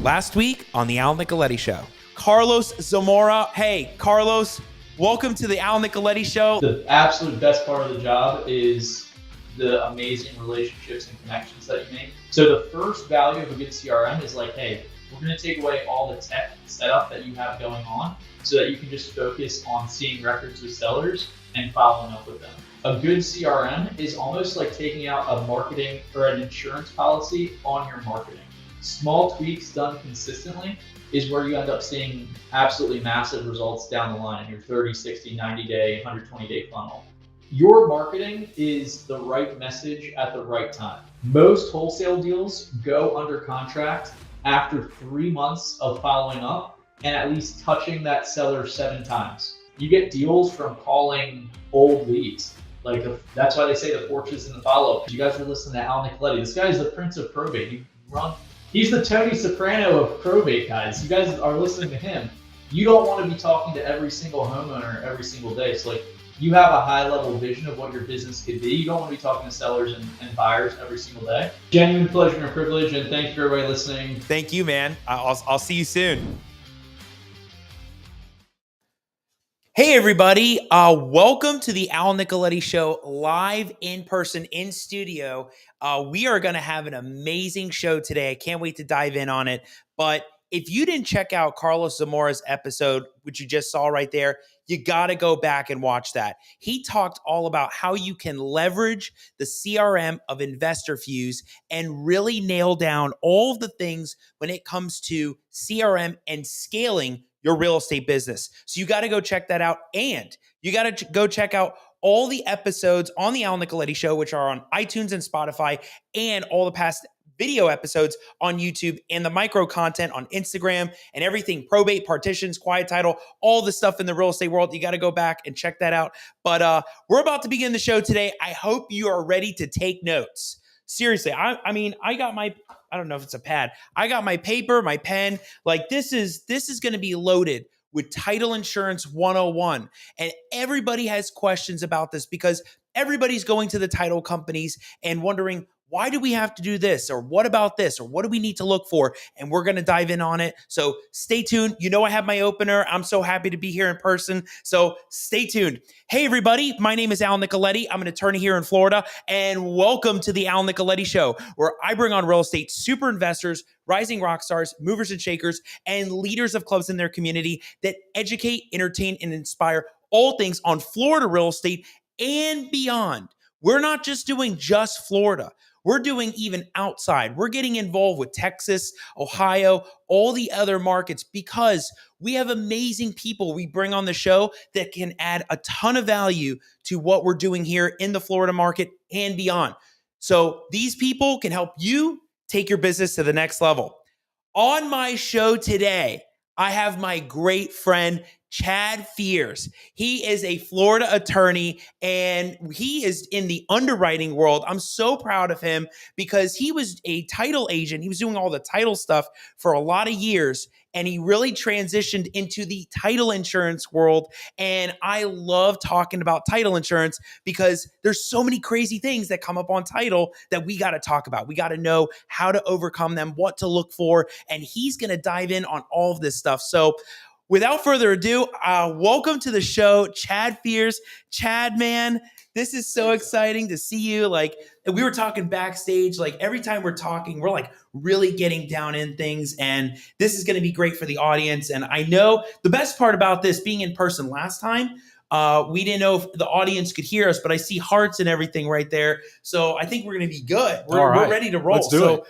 Last week on the Al Nicoletti Show, Carlos Zamora. Hey, Carlos, welcome to the Al Nicoletti Show. The absolute best part of the job is the amazing relationships and connections that you make. So the first value of a good CRM is like, hey, we're going to take away all the tech setup that you have going on so that you can just focus on seeing records with sellers and following up with them. A good CRM is almost like taking out a marketing or an insurance policy on your marketing. Small tweaks done consistently is where you end up seeing absolutely massive results down the line in your 30, 60, 90-day, 120-day funnel. Your marketing is the right message at the right time. Most wholesale deals go under contract after 3 months of following up and at least touching that seller 7 times. You get deals from calling old leads. That's why they say the porch is in the follow-up. You guys are listening to Al Nicoletti. This guy is the prince of probate. He's the Tony Soprano of probate, guys. You guys are listening to him. You don't want to be talking to every single homeowner every single day. So you have a high level vision of what your business could be. You don't want to be talking to sellers and buyers every single day. Genuine pleasure and privilege, and thank you for everybody listening. Thank you, man. I'll see you soon. Hey, everybody. Welcome to the Al Nicoletti Show, live in person in studio. We are going to have an amazing show today. I can't wait to dive in on it. But if you didn't check out Carlos Zamora's episode, which you just saw right there, you got to go back and watch that. He talked all about how you can leverage the CRM of InvestorFuse and really nail down all of the things when it comes to CRM and scaling your real estate business. So you got to go check that out. And you got to go check out all the episodes on the Al Nicoletti Show, which are on iTunes and Spotify, and all the past video episodes on YouTube and the micro content on Instagram and everything, probate, partitions, quiet title, all the stuff in the real estate world. You got to go back and check that out. But we're about to begin the show today. I hope you are ready to take notes. Seriously, I got my, I don't know if it's a pad. I got my paper, my pen. Like this is going to be loaded with Title Insurance 101. And everybody has questions about this because everybody's going to the title companies and wondering, why do we have to do this? Or what about this? Or what do we need to look for? And we're going to dive in on it. So stay tuned. You know, I have my opener. I'm so happy to be here in person. So stay tuned. Hey, everybody. My name is Al Nicoletti. I'm an attorney here in Florida. And welcome to the Al Nicoletti Show, where I bring on real estate super investors, rising rock stars, movers and shakers, and leaders of clubs in their community that educate, entertain, and inspire all things on Florida real estate and beyond. We're not just doing just Florida. We're doing even outside. We're getting involved with Texas, Ohio, all the other markets because we have amazing people we bring on the show that can add a ton of value to what we're doing here in the Florida market and beyond. So these people can help you take your business to the next level. On my show today, I have my great friend, Chad Fears. He is a Florida attorney and he is in the underwriting world. I'm so proud of him because he was a title agent. He was doing all the title stuff for a lot of years and he really transitioned into the title insurance world. And I love talking about title insurance because there's so many crazy things that come up on title that we got to talk about. We got to know how to overcome them, what to look for, and he's going to dive in on all of this stuff. So without further ado, welcome to the show, Chad Fears. Chad, man, this is so exciting to see you. Like, we were talking backstage, like every time we're talking, we're like really getting down in things. And this is going to be great for the audience. And I know the best part about this being in person last time, we didn't know if the audience could hear us, but I see hearts and everything right there. So I think we're going to be good. We're ready to roll. Let's do it.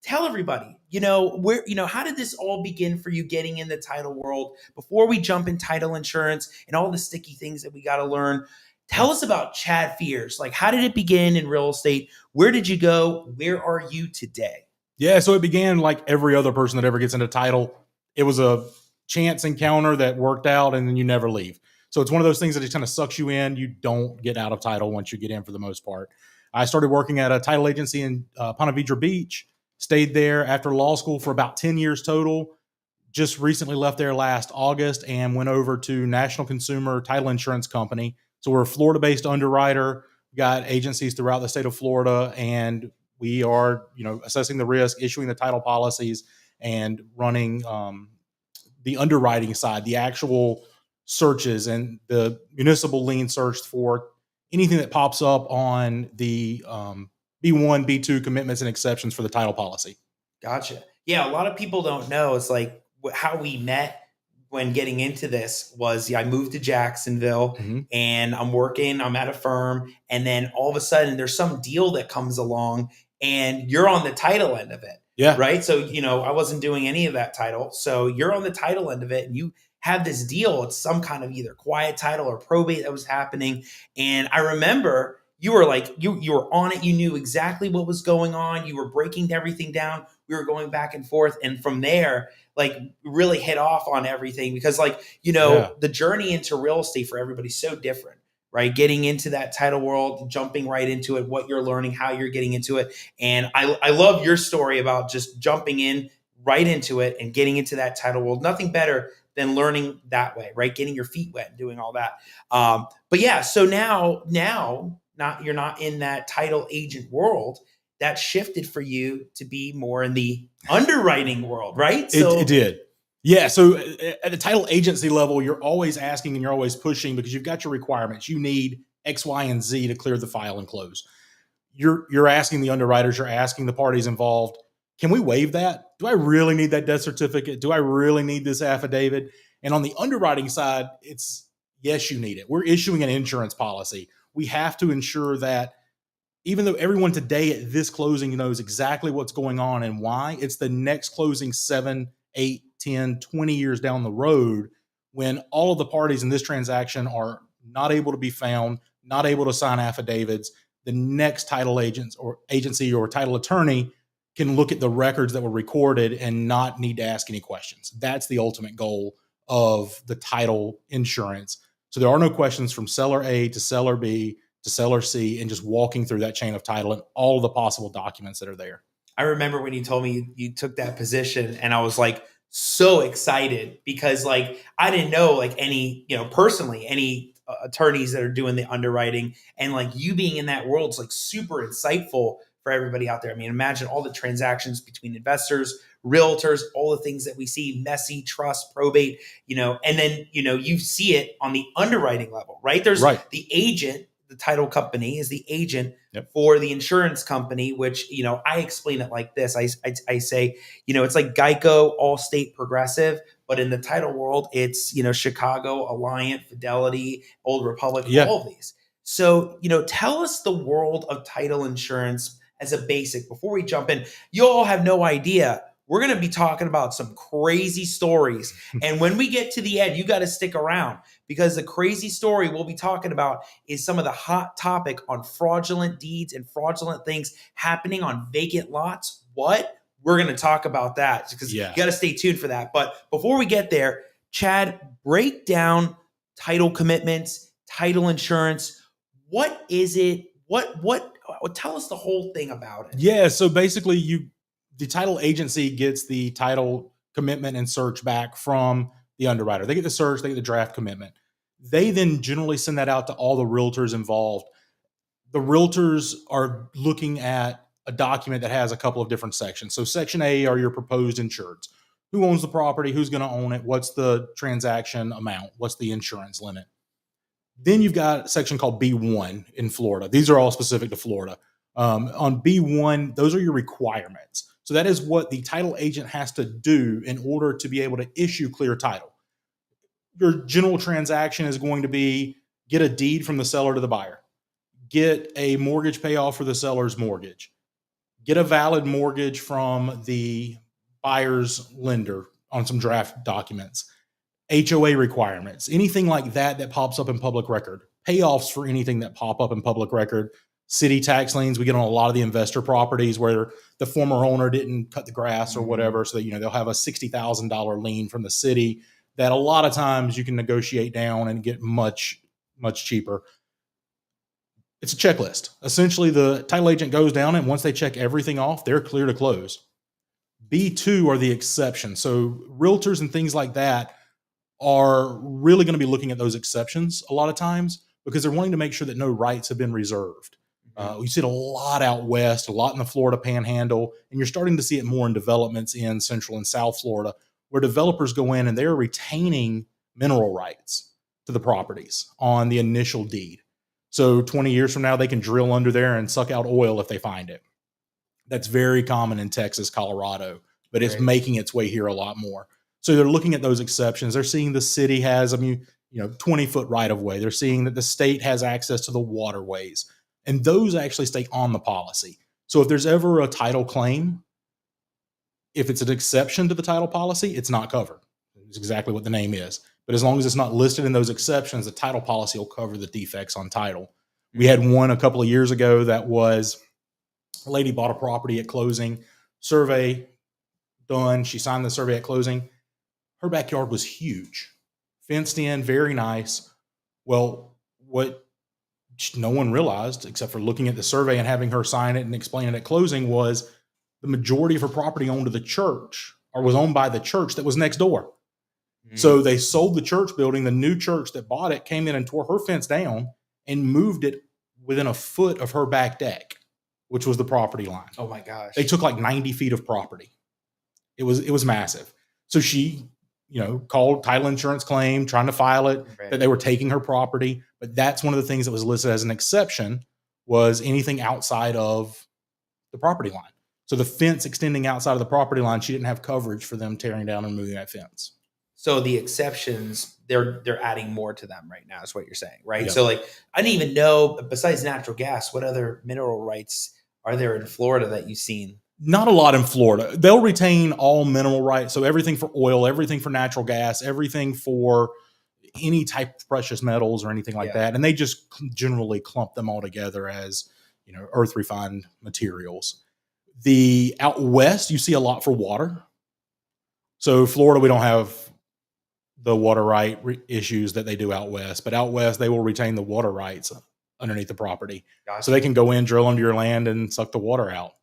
Tell everybody, how did this all begin for you getting in the title world before we jump in title insurance and all the sticky things that we got to learn? Tell us about Chad Fears. Like, how did it begin in real estate? Where did you go? Where are you today? Yeah, so it began like every other person that ever gets into title. It was a chance encounter that worked out and then you never leave. So it's one of those things that just kind of sucks you in. You don't get out of title once you get in for the most part. I started working at a title agency in Ponte Vedra Beach, stayed there after law school for about 10 years total. Just recently left there last August and went over to National Consumer Title Insurance Company. So we're a Florida-based underwriter. We got agencies throughout the state of Florida, and we are, assessing the risk, issuing the title policies, and running the underwriting side, the actual searches and the municipal lien search for anything that pops up on the B1, B2 commitments and exceptions for the title policy. Gotcha. Yeah, a lot of people don't know. It's like how we met when getting into this was I moved to Jacksonville and I'm at a firm, and then all of a sudden there's some deal that comes along and you're on the title end of it. Yeah. Right. So, I wasn't doing any of that title. So you're on the title end of it and you have this deal. It's some kind of either quiet title or probate that was happening. And I remember you were like, you were on it. You knew exactly what was going on. You were breaking everything down. We were going back and forth. And from there, like really hit off on everything because the journey into real estate for everybody's so different, right? Getting into that title world, jumping right into it, what you're learning, how you're getting into it. And I love your story about just jumping in right into it and getting into that title world. Nothing better than learning that way, right? Getting your feet wet and doing all that. But yeah, so now you're not in that title agent world. That shifted for you to be more in the underwriting world, right? So it did. Yeah. So at the title agency level, you're always asking and you're always pushing because you've got your requirements. You need X, Y, and Z to clear the file and close. You're asking the underwriters, you're asking the parties involved, can we waive that? Do I really need that death certificate? Do I really need this affidavit? And on the underwriting side, it's yes, you need it. We're issuing an insurance policy. We have to ensure that even though everyone today at this closing knows exactly what's going on and why, it's the next closing 7, 8, 10, 20 years down the road when all of the parties in this transaction are not able to be found, not able to sign affidavits. The next title agents or agency or title attorney can look at the records that were recorded and not need to ask any questions. That's the ultimate goal of the title insurance. So there are no questions from seller A to seller B to seller C, and just walking through that chain of title and all the possible documents that are there. I remember when you told me you took that position, and I was like so excited because like I didn't know like any, personally any attorneys that are doing the underwriting, and like you being in that world is like super insightful for everybody out there. I mean, imagine all the transactions between investors, realtors, all the things that we see, messy, trust, probate, and then, you see it on the underwriting level, right? There's the agent. The title company is the agent for the insurance company, which, I explain it like this. I say, it's like Geico, Allstate, Progressive, but in the title world, it's, Chicago, Alliant, Fidelity, Old Republic, all of these. So, tell us the world of title insurance as a basic before we jump in. You all have no idea. We're going to be talking about some crazy stories. And when we get to the end, you got to stick around because the crazy story we'll be talking about is some of the hot topic on fraudulent deeds and fraudulent things happening on vacant lots. What? We're going to talk about that because you got to stay tuned for that. But before we get there, Chad, break down title commitments, title insurance. What is it? What tell us the whole thing about it. Yeah. So basically the title agency gets the title commitment and search back from the underwriter. They get the search, they get the draft commitment. They then generally send that out to all the realtors involved. The realtors are looking at a document that has a couple of different sections. So section A are your proposed insureds. Who owns the property? Who's going to own it? What's the transaction amount? What's the insurance limit? Then you've got a section called B1 in Florida. These are all specific to Florida. On B1, those are your requirements. So that is what the title agent has to do in order to be able to issue clear title. Your general transaction is going to be get a deed from the seller to the buyer, get a mortgage payoff for the seller's mortgage, get a valid mortgage from the buyer's lender on some draft documents, HOA requirements, anything like that pops up in public record, payoffs for anything that pop up in public record. City tax liens, we get on a lot of the investor properties where the former owner didn't cut the grass or whatever. So that, they'll have a $60,000 lien from the city that a lot of times you can negotiate down and get much, much cheaper. It's a checklist. Essentially, the title agent goes down and once they check everything off, they're clear to close. B2 are the exceptions. So realtors and things like that are really going to be looking at those exceptions a lot of times because they're wanting to make sure that no rights have been reserved. You see it a lot out west, a lot in the Florida Panhandle, and you're starting to see it more in developments in Central and South Florida, where developers go in and they're retaining mineral rights to the properties on the initial deed. So 20 years from now, they can drill under there and suck out oil if they find it. That's very common in Texas, Colorado, but it's making its way here a lot more. So they're looking at those exceptions. They're seeing the city has, 20-foot right of way. They're seeing that the state has access to the waterways, and those actually stay on the policy. So if there's ever a title claim, if it's an exception to the title policy, it's not covered. It's exactly what the name is. But as long as it's not listed in those exceptions, the title policy will cover the defects on title. We had one a couple of years ago that was a lady bought a property at closing, survey done. She signed the survey at closing. Her backyard was huge, fenced in, very nice. Well, what no one realized, except for looking at the survey and having her sign it and explain it at closing, was the majority of her property owned to the church, or was owned by the church that was next door. So they sold the church building. The new church that bought it came in and tore her fence down and moved it within a foot of her back deck, which was the property line. Oh my gosh. They took like 90 feet of property. It was massive. So she, called title insurance claim, trying to file it, that they were taking her property. But that's one of the things that was listed as an exception, was anything outside of the property line. So the fence extending outside of the property line, she didn't have coverage for them tearing down and moving that fence. So the exceptions, they're adding more to them right now, is what you're saying, right? Yep. So like, I didn't even know, besides natural gas, what other mineral rights are there in Florida that you've seen? Not a lot in Florida. They'll retain all mineral rights. So everything for oil, everything for natural gas, everything for any type of precious metals or anything like that. And they just generally clump them all together as, earth refined materials. The out west, you see a lot for water. So Florida, we don't have the water right issues that they do out west, but out west, they will retain the water rights underneath the property. Gotcha. So they can go in, drill under your land and suck the water out.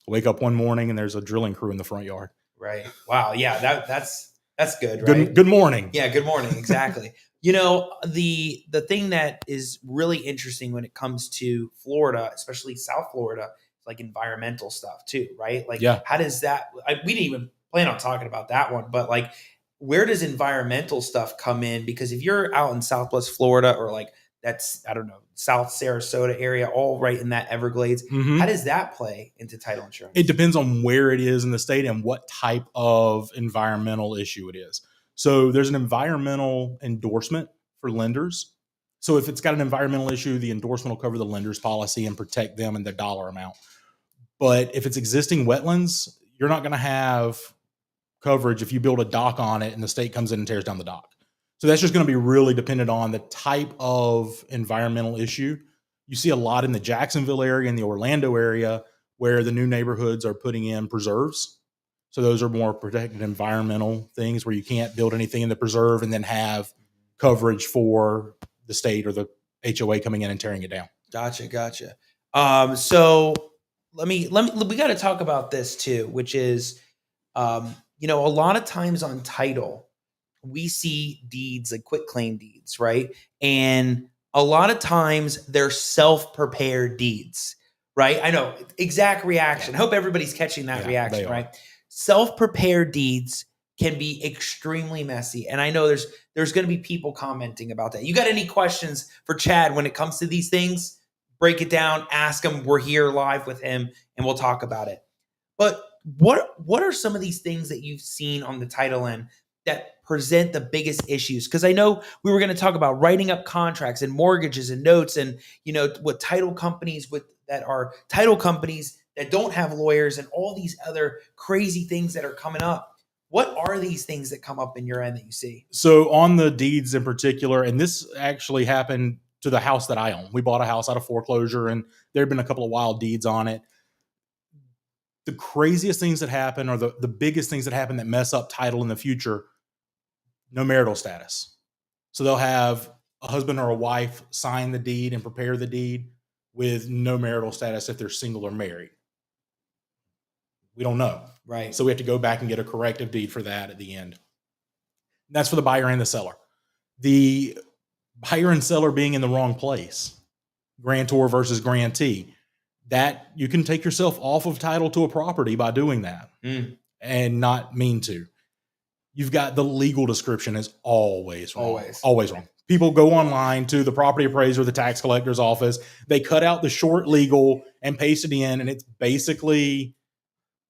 Wake up one morning and there's a drilling crew in the front yard. Right. Wow. Yeah. That's good. Right. Good morning. Yeah. Good morning. Exactly. The thing that is really interesting when it comes to Florida, especially South Florida, like environmental stuff too, right? Like, how does that, we didn't even plan on talking about that one, but like, where does environmental stuff come in? Because if you're out in Southwest Florida, or like that's, I don't know, South Sarasota area, all right in that Everglades, how does that play into title insurance? It depends on where it is in the state and what type of environmental issue it is. So there's an environmental endorsement for lenders. So if it's got an environmental issue, the endorsement will cover the lender's policy and protect them and their dollar amount. But if it's existing wetlands, you're not going to have coverage if you build a dock on it and the state comes in and tears down the dock. So that's just going to be really dependent on the type of environmental issue. You see a lot in the Jacksonville area and the Orlando area where the new neighborhoods are putting in preserves. So those are more protected environmental things where you can't build anything in the preserve and then have coverage for the state or the HOA coming in and tearing it down. Gotcha. So we got to talk about this too, which is, a lot of times on title, we see deeds, like quitclaim deeds, right? And a lot of times they're self-prepared deeds, right? I know, exact reaction. I hope everybody's catching that reaction, right? Self-prepared deeds can be extremely messy. And I know there's going to be people commenting about that. You got any questions for Chad when it comes to these things? Break it down, ask him. We're here live with him and we'll talk about it. But what are some of these things that you've seen on the title end that present the biggest issues? Because I know we were going to talk about writing up contracts and mortgages and notes and, what title companies that are title companies that don't have lawyers and all these other crazy things that are coming up. What are these things that come up in your end that you see? So on the deeds in particular, and this actually happened to the house that I own. We bought a house out of foreclosure and there had been a couple of wild deeds on it. The craziest things that happen, or the biggest things that happen that mess up title in the future, no marital status. So they'll have a husband or a wife sign the deed and prepare the deed with no marital status if they're single or married. We don't know. Right. So we have to go back and get a corrective deed for that at the end. That's for the buyer and the seller. The buyer and seller being in the wrong place, grantor versus grantee. that you can take yourself off of title to a property by doing that and not mean to. You've got the legal description is always wrong. Always wrong. People go online to the property appraiser, the tax collector's office. They cut out the short legal and paste it in, and it's basically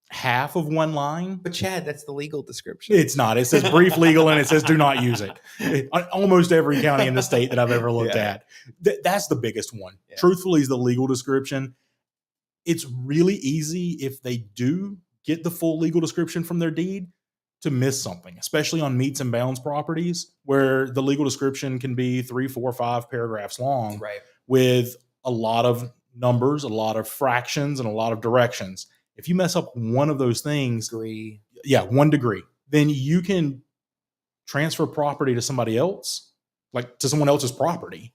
half of one line. But Chad, that's the legal description. It's not. It says brief legal and it says do not use it. Almost every county in the state that I've ever looked at. That's the biggest one. Yeah. Truthfully, is the legal description. It's really easy if they do get the full legal description from their deed to miss something, especially on meets and bounds properties where the legal description can be 3, 4, 5 paragraphs long, right, with a lot of numbers, a lot of fractions, and a lot of directions. If you mess up one of those things, 1 degree, then you can transfer property to somebody else, like to someone else's property,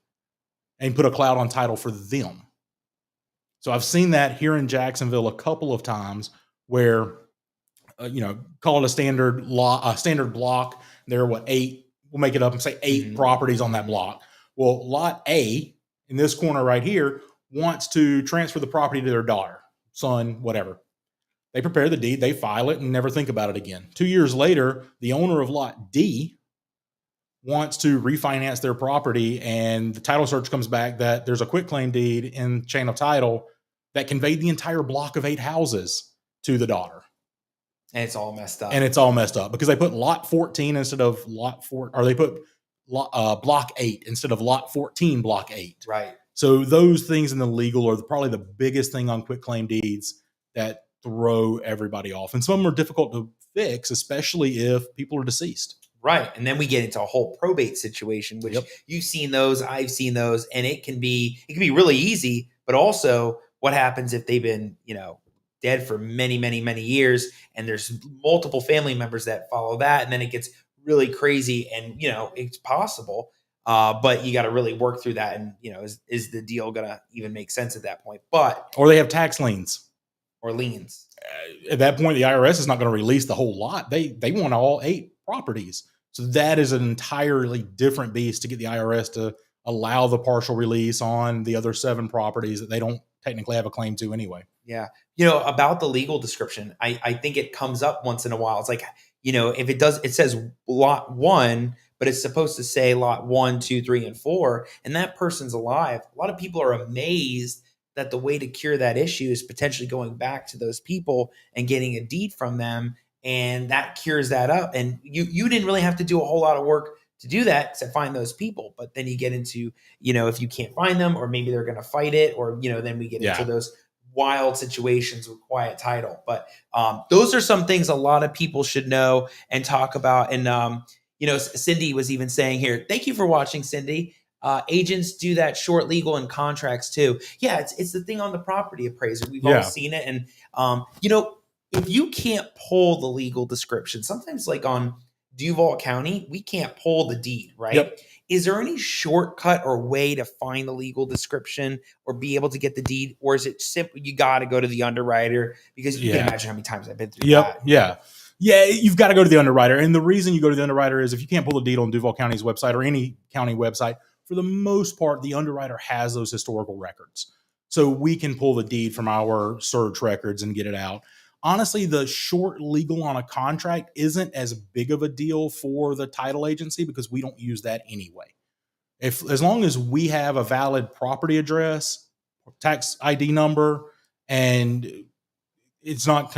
and put a cloud on title for them. So I've seen that here in Jacksonville a couple of times where, call it a standard block. There are 8, we'll make it up and say 8 properties on that block. Well, lot A in this corner right here wants to transfer the property to their daughter, son, whatever. They prepare the deed, they file it, and never think about it again. 2 years later, the owner of lot D wants to refinance their property, and the title search comes back that there's a quitclaim deed in chain of title that conveyed the entire block of 8 houses to the daughter. And it's all messed up. And it's all messed up because they put lot 14 instead of lot 4, or they put block 8 instead of lot 14, block 8. Right. So those things in the legal are probably the biggest thing on quitclaim deeds that throw everybody off. And some of them are difficult to fix, especially if people are deceased. Right. And then we get into a whole probate situation, which you've seen those, I've seen those, and it can be really easy, but also what happens if they've been, dead for many, many, many years, and there's multiple family members that follow that, and then it gets really crazy, and it's possible, but you got to really work through that, and is the deal gonna even make sense at that point? Or they have tax liens or liens. At that point, the IRS is not going to release the whole lot. They want all 8 properties, so that is an entirely different beast to get the IRS to allow the partial release on the other 7 properties that they don't technically have a claim to anyway. Yeah. About the legal description, I think it comes up once in a while. It's like, if it says lot 1, but it's supposed to say lot 1, 2, 3, and 4, and that person's alive. A lot of people are amazed that the way to cure that issue is potentially going back to those people and getting a deed from them. And that cures that up. And you didn't really have to do a whole lot of work to do that, to find those people. But then you get into, if you can't find them, or maybe they're going to fight it, or, then we get into those wild situations with quiet title. But those are some things a lot of people should know and talk about. And, Cindy was even saying here, thank you for watching, Cindy. Agents do that short legal and contracts too. Yeah, it's the thing on the property appraiser. We've all seen it. And, if you can't pull the legal description, sometimes like on Duval County, we can't pull the deed, right? Yep. Is there any shortcut or way to find the legal description or be able to get the deed? Or is it simple? You got to go to the underwriter, because you can imagine how many times I've been through that. Yeah. You've got to go to the underwriter. And the reason you go to the underwriter is if you can't pull the deed on Duval County's website or any county website, for the most part, the underwriter has those historical records. So we can pull the deed from our search records and get it out. Honestly, the short legal on a contract isn't as big of a deal for the title agency because we don't use that anyway. As long as we have a valid property address, tax ID number, and it's not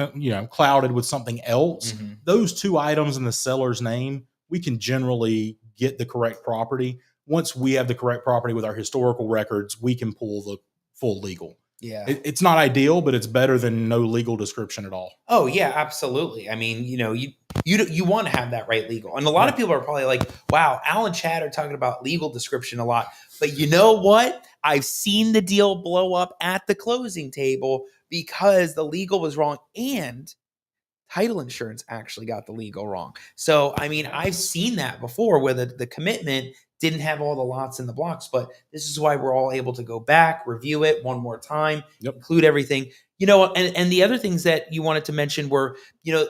clouded with something else, those 2 items in the seller's name, we can generally get the correct property. Once we have the correct property with our historical records, we can pull the full legal. Yeah. It's not ideal, but it's better than no legal description at all. Oh yeah, absolutely. I mean, you want to have that right legal. And a lot of people are probably like, wow, Al and Chad are talking about legal description a lot. But you know what? I've seen the deal blow up at the closing table because the legal was wrong and title insurance actually got the legal wrong. So, I mean, I've seen that before where the commitment didn't have all the lots in the blocks, but this is why we're all able to go back, review it one more time, include everything, and the other things that you wanted to mention were,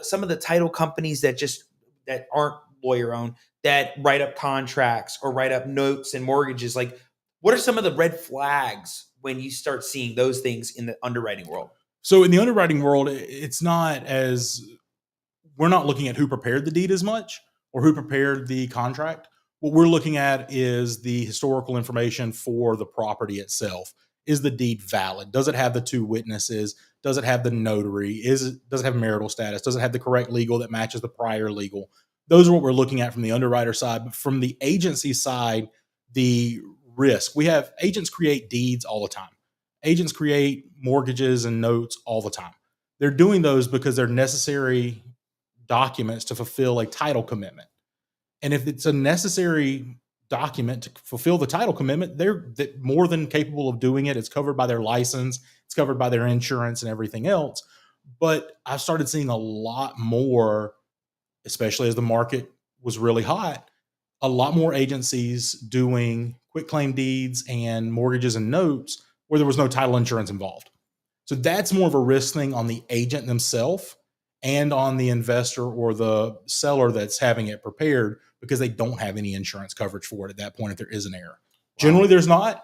some of the title companies that aren't lawyer owned, that write up contracts or write up notes and mortgages. Like, what are some of the red flags when you start seeing those things in the underwriting world? So in the underwriting world, it's not as, we're not looking at who prepared the deed as much or who prepared the contract. What we're looking at is the historical information for the property itself. Is the deed valid? Does it have the two witnesses? Does it have the notary? Does it have marital status? Does it have the correct legal that matches the prior legal? Those are what we're looking at from the underwriter side. But from the agency side, the risk, we have agents create deeds all the time. Agents create mortgages and notes all the time. They're doing those because they're necessary documents to fulfill a title commitment. And if it's a necessary document to fulfill the title commitment, they're more than capable of doing it. It's covered by their license, it's covered by their insurance and everything else. But I've started seeing a lot more, especially as the market was really hot, a lot more agencies doing quitclaim deeds and mortgages and notes where there was no title insurance involved. So that's more of a risk thing on the agent themselves and on the investor or the seller that's having it prepared, because they don't have any insurance coverage for it at that point if there is an error. Wow. Generally, there's not,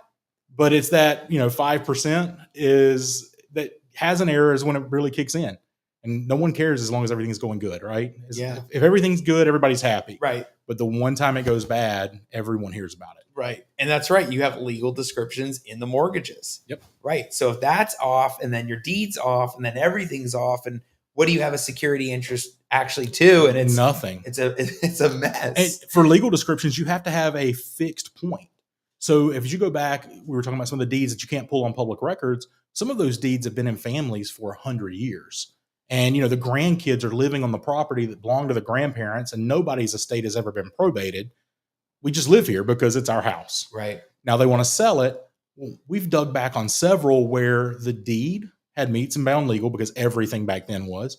but it's that 5% is that has an error is when it really kicks in. And no one cares as long as everything's going good, right? Yeah. If everything's good, everybody's happy. Right. But the one time it goes bad, everyone hears about it. Right. And that's right. You have legal descriptions in the mortgages. Yep. Right. So if that's off and then your deed's off and then everything's off, and what do you have a security interest actually to? And it's nothing. It's a mess. And for legal descriptions, you have to have a fixed point. So if you go back, we were talking about some of the deeds that you can't pull on public records. Some of those deeds have been in families for 100 years. And, the grandkids are living on the property that belonged to the grandparents, and nobody's estate has ever been probated. We just live here because it's our house. Right. Now they want to sell it. Well, we've dug back on several where the deed had meets and bound legal, because everything back then was.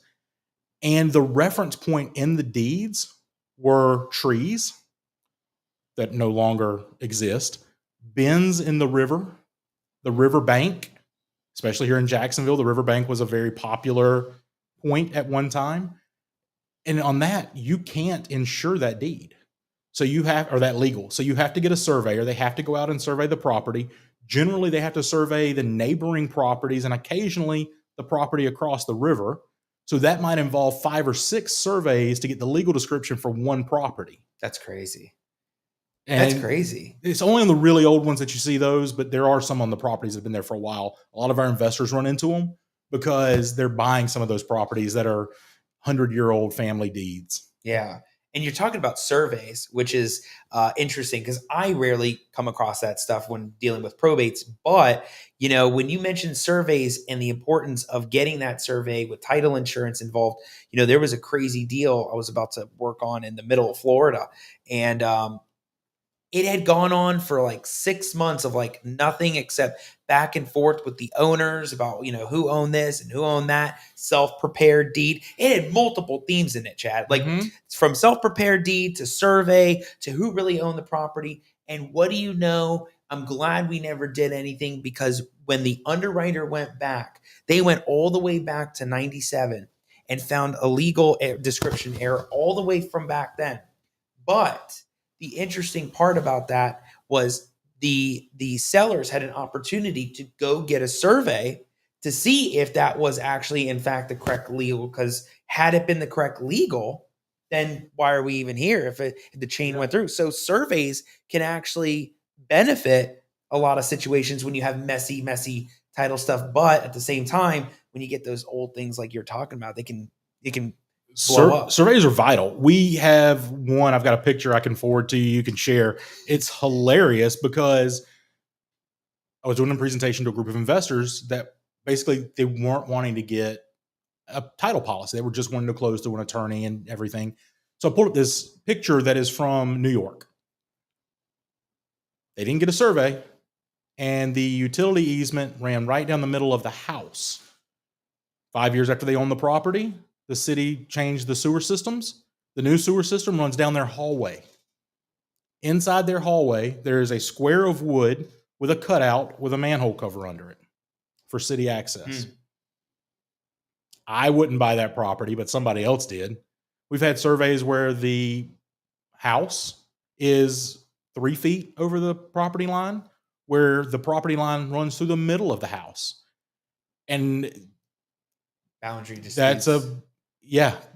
And the reference point in the deeds were trees that no longer exist, bends in the river bank, especially here in Jacksonville. The river bank was a very popular point at one time. And on that, you can't insure that deed. So you have, or that legal. So you have to get a surveyor. They have to go out and survey the property. Generally, they have to survey the neighboring properties and occasionally the property across the river. So that might involve 5 or 6 surveys to get the legal description for one property. That's crazy. And that's crazy. It's only on the really old ones that you see those, but there are some on the properties that have been there for a while. A lot of our investors run into them because they're buying some of those properties that are 100-year-old family deeds. Yeah. And you're talking about surveys, which is interesting because I rarely come across that stuff when dealing with probates. But, when you mention surveys and the importance of getting that survey with title insurance involved, there was a crazy deal I was about to work on in the middle of Florida. And it had gone on for like 6 months of like nothing except back and forth with the owners about, who owned this and who owned that self-prepared deed. It had multiple themes in it, Chad, like from self-prepared deed to survey to who really owned the property. And what do you know? I'm glad we never did anything, because when the underwriter went back, they went all the way back to 97 and found a legal description error all the way from back then. But the interesting part about that was the sellers had an opportunity to go get a survey to see if that was actually, in fact, the correct legal, because had it been the correct legal, then why are we even here if the chain went through? So surveys can actually benefit a lot of situations when you have messy title stuff. But at the same time, when you get those old things like you're talking about, it can surveys are vital. We have one, I've got a picture I can forward to you. You can share. It's hilarious because I was doing a presentation to a group of investors that basically they weren't wanting to get a title policy. They were just wanting to close to an attorney and everything. So I pulled up this picture that is from New York. They didn't get a survey, and the utility easement ran right down the middle of the house. 5 years after they owned the property, the city changed the sewer systems. The new sewer system runs down their hallway. Inside their hallway, there is a square of wood with a cutout with a manhole cover under it for city access. I wouldn't buy that property, but somebody else did. We've had surveys where the house is 3 feet over the property line, where the property line runs through the middle of the house. And Boundary disputes. that's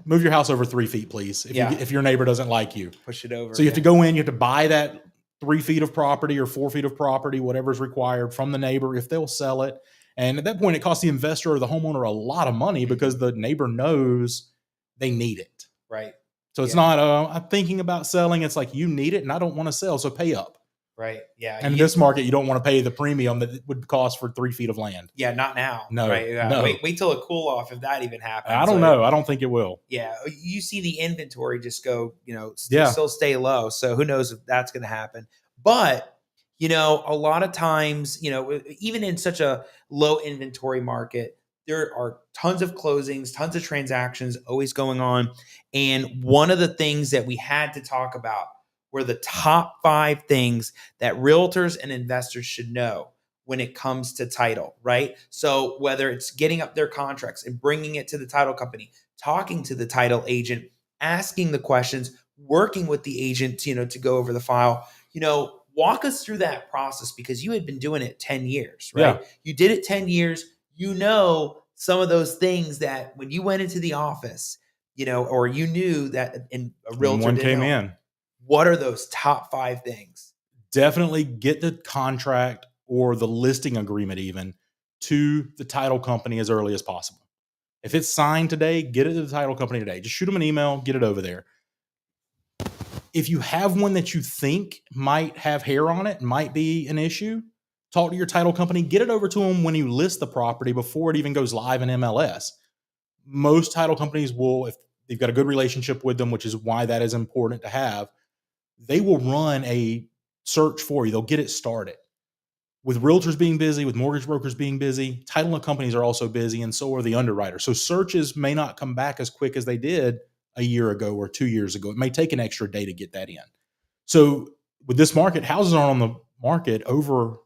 move your house over 3 feet, please. If your neighbor doesn't like you, push it over. So you have to go in, you have to buy that 3 feet of property or 4 feet of property, whatever's required from the neighbor if they'll sell it. And at that point, it costs the investor or the homeowner a lot of money because the neighbor knows they need it. Right. So it's not, I'm thinking about selling. It's like, you need it and I don't want to sell, so pay up. Right. Yeah. And in this market, you don't want to pay the premium that it would cost for 3 feet of land. Yeah. Not now. No. Right. Yeah. No. Wait till a cool off if that even happens. I don't know. I don't think it will. Yeah. You see the inventory just go, still stay low. So who knows if that's going to happen. But, a lot of times, even in such a low inventory market, there are tons of closings, tons of transactions always going on. And one of the things that we had to talk about were the top 5 things that realtors and investors should know when it comes to title, right? So whether it's getting up their contracts and bringing it to the title company, talking to the title agent, asking the questions, working with the agent, to go over the file, walk us through that process because you had been doing it 10 years, right? Yeah. You did it 10 years. Some of those things that when you went into the office, or you knew that in a realtor one came in. What are those top 5 things? Definitely get the contract or the listing agreement even to the title company as early as possible. If it's signed today, get it to the title company today. Just shoot them an email, get it over there. If you have one that you think might have hair on it, might be an issue, talk to your title company, get it over to them when you list the property before it even goes live in MLS. Most title companies will, if they've got a good relationship with them, which is why that is important to have, they will run a search for you. They'll get it started. With realtors being busy, with mortgage brokers being busy, title companies are also busy, and so are the underwriters. So searches may not come back as quick as they did a year ago or 2 years ago. It may take an extra day to get that in. So with this market, houses aren't on the market over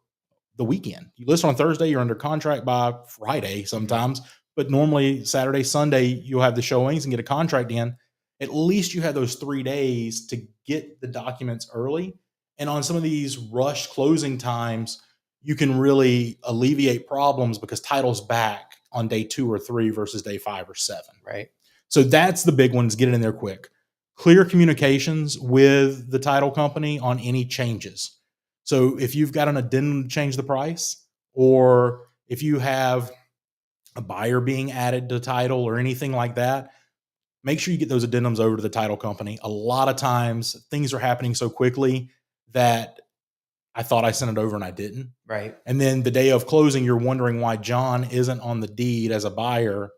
the weekend. You list on Thursday, you're under contract by Friday sometimes, but normally Saturday, Sunday, you'll have the showings and get a contract in. At least you have those 3 days to get the documents early. And on some of these rush closing times, you can really alleviate problems because title's back on day 2 or 3 versus day 5 or 7. Right. So that's the big one, is get it in there quick. Clear communications with the title company on any changes. So if you've got an addendum to change the price, or if you have a buyer being added to title or anything like that, make sure you get those addendums over to the title company. A lot of times things are happening so quickly that I thought I sent it over and I didn't. Right. And then the day of closing, you're wondering why John isn't on the deed as a buyer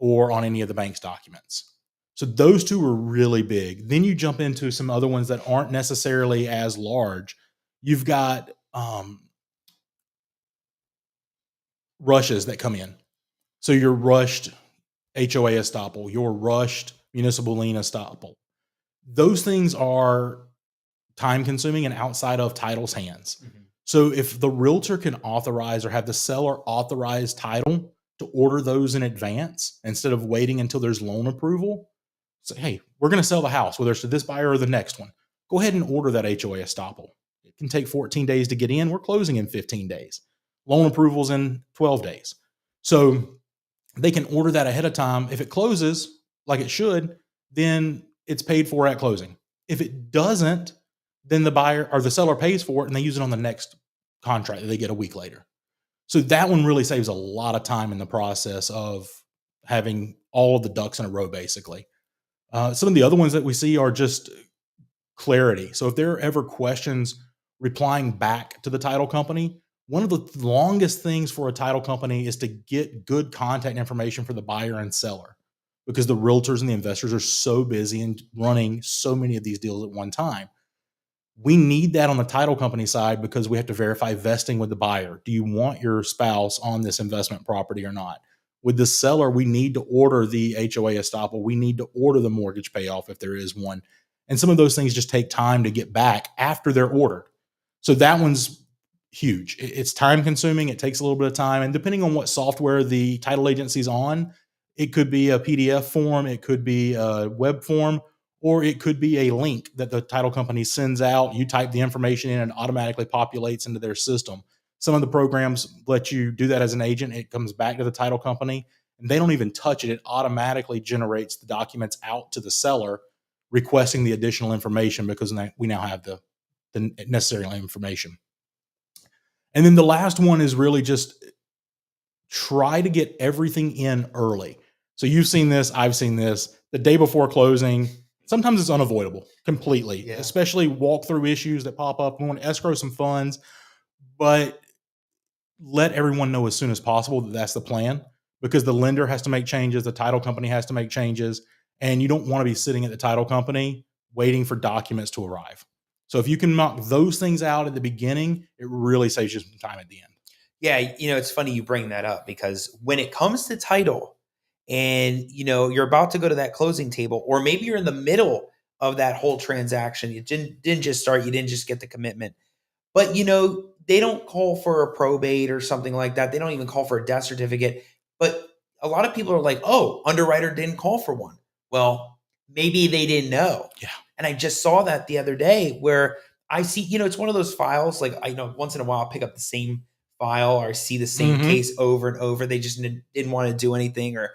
or on any of the bank's documents. So those 2 are really big. Then you jump into some other ones that aren't necessarily as large. You've got rushes that come in. So your rushed HOA estoppel, your rushed municipal lien estoppel. Those things are time consuming and outside of title's hands. Mm-hmm. So if the realtor can authorize or have the seller authorize title to order those in advance instead of waiting until there's loan approval, say, hey, we're going to sell the house, whether it's to this buyer or the next one. Go ahead and order that HOA estoppel. It can take 14 days to get in. We're closing in 15 days. Loan approvals in 12 days. So they can order that ahead of time. If it closes like it should, then it's paid for at closing. If it doesn't, then the buyer or the seller pays for it and they use it on the next contract that they get a week later. So that one really saves a lot of time in the process of having all of the ducks in a row, basically. Some of the other ones that we see are just clarity. So if there are ever questions replying back to the title company, one of the longest things for a title company is to get good contact information for the buyer and seller, because the realtors and the investors are so busy and running so many of these deals at one time. We need that on the title company side because we have to verify vesting with the buyer. Do you want your spouse on this investment property or not? With the seller, we need to order the HOA estoppel. We need to order the mortgage payoff if there is one. And some of those things just take time to get back after they're ordered. So that one's huge. It's time consuming. It takes a little bit of time. And depending on what software the title agency's on, it could be a PDF form, it could be a web form, or it could be a link that the title company sends out. You type the information in and automatically populates into their system. Some of the programs let you do that as an agent. It comes back to the title company and they don't even touch it. It automatically generates the documents out to the seller requesting the additional information because we now have the necessary information. And then the last one is really just try to get everything in early. So you've seen this, I've seen this. The day before closing, sometimes it's unavoidable completely, especially walkthrough issues that pop up. We want to escrow some funds, but let everyone know as soon as possible that that's the plan, because the lender has to make changes, the title company has to make changes, and you don't want to be sitting at the title company waiting for documents to arrive. So if you can knock those things out at the beginning, it really saves you some time at the end. Yeah, it's funny you bring that up, because when it comes to title and, you're about to go to that closing table, or maybe you're in the middle of that whole transaction, you didn't just start, you didn't just get the commitment, but, they don't call for a probate or something like that. They don't even call for a death certificate. But a lot of people are like, oh, underwriter didn't call for one. Well, maybe they didn't know. Yeah. And I just saw that the other day where I see, it's one of those files, like I know once in a while I'll pick up the same file or see the same case over and over. They just didn't want to do anything, or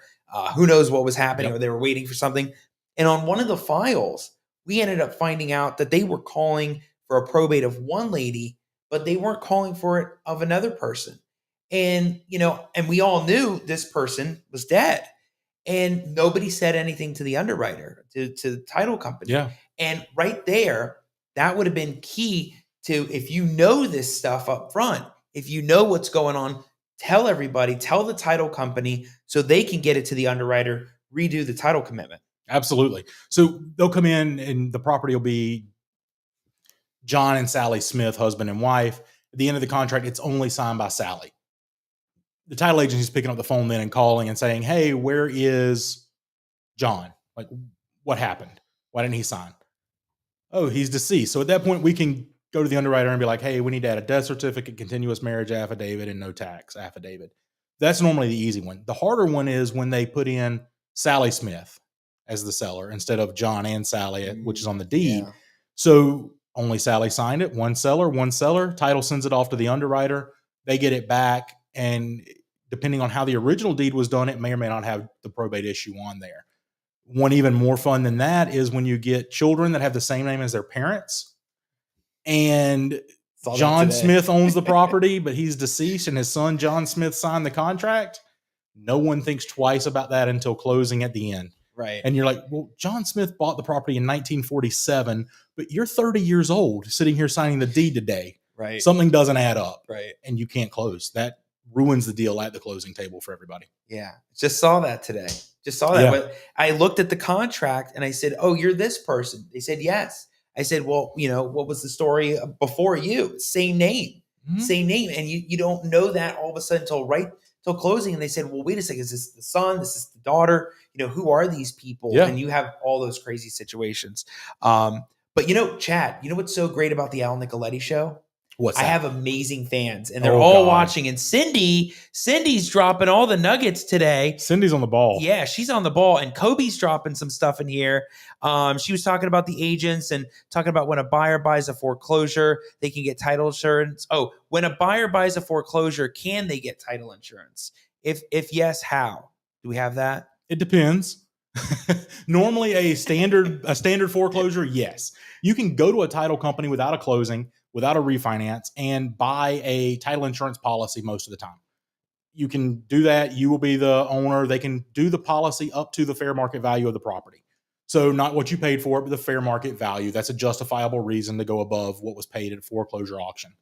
who knows what was happening, or they were waiting for something. And on one of the files, we ended up finding out that they were calling for a probate of one lady, but they weren't calling for it of another person. And, and we all knew this person was dead, and nobody said anything to the underwriter, to the title company. Yeah. And right there, that would have been key to, if you know this stuff up front, if you know what's going on, tell everybody, tell the title company so they can get it to the underwriter, redo the title commitment. Absolutely. So they'll come in and the property will be John and Sally Smith, husband and wife. At the end of the contract, it's only signed by Sally. The title agency is picking up the phone then and calling and saying, hey, where is John? Like, what happened? Why didn't he sign? Oh, he's deceased. So at that point, we can go to the underwriter and be like, hey, we need to add a death certificate, continuous marriage affidavit, and no tax affidavit. That's normally the easy one. The harder one is when they put in Sally Smith as the seller instead of John and Sally, which is on the deed. Yeah. So only Sally signed it, one seller, title sends it off to the underwriter, they get it back, and depending on how the original deed was done, it may or may not have the probate issue on there. One even more fun than that is when you get children that have the same name as their parents, and John Smith owns the property, but he's deceased, and his son John Smith signed the contract. No one thinks twice about that until closing at the end. Right. And you're like, well, John Smith bought the property in 1947, but you're 30 years old sitting here signing the deed today. Right. Something doesn't add up. Right. And you can't close. That ruins the deal at the closing table for everybody. Yeah. Just saw that today. Yeah. But I looked at the contract and I said, oh, you're this person. They said, yes. I said, well, what was the story before you? Same name. Same name. And you don't know that all of a sudden till closing. And they said, well, wait a second. Is this the son? This is the daughter? Who are these people? Yeah. And you have all those crazy situations. But Chad, what's so great about the Al Nicoletti Show? What's that? I have amazing fans, and they're all watching. And Cindy's dropping all the nuggets today. Cindy's on the ball. Yeah, she's on the ball. And Kobe's dropping some stuff in here. She was talking about the agents and talking about when a buyer buys a foreclosure, they can get title insurance. Oh, when a buyer buys a foreclosure, can they get title insurance? If yes, how? Do we have that? It depends. Normally a standard foreclosure, yes. You can go to a title company without a closing, without a refinance, and buy a title insurance policy most of the time. You can do that. You will be the owner. They can do the policy up to the fair market value of the property. So not what you paid for it, but the fair market value. That's a justifiable reason to go above what was paid at a foreclosure auction.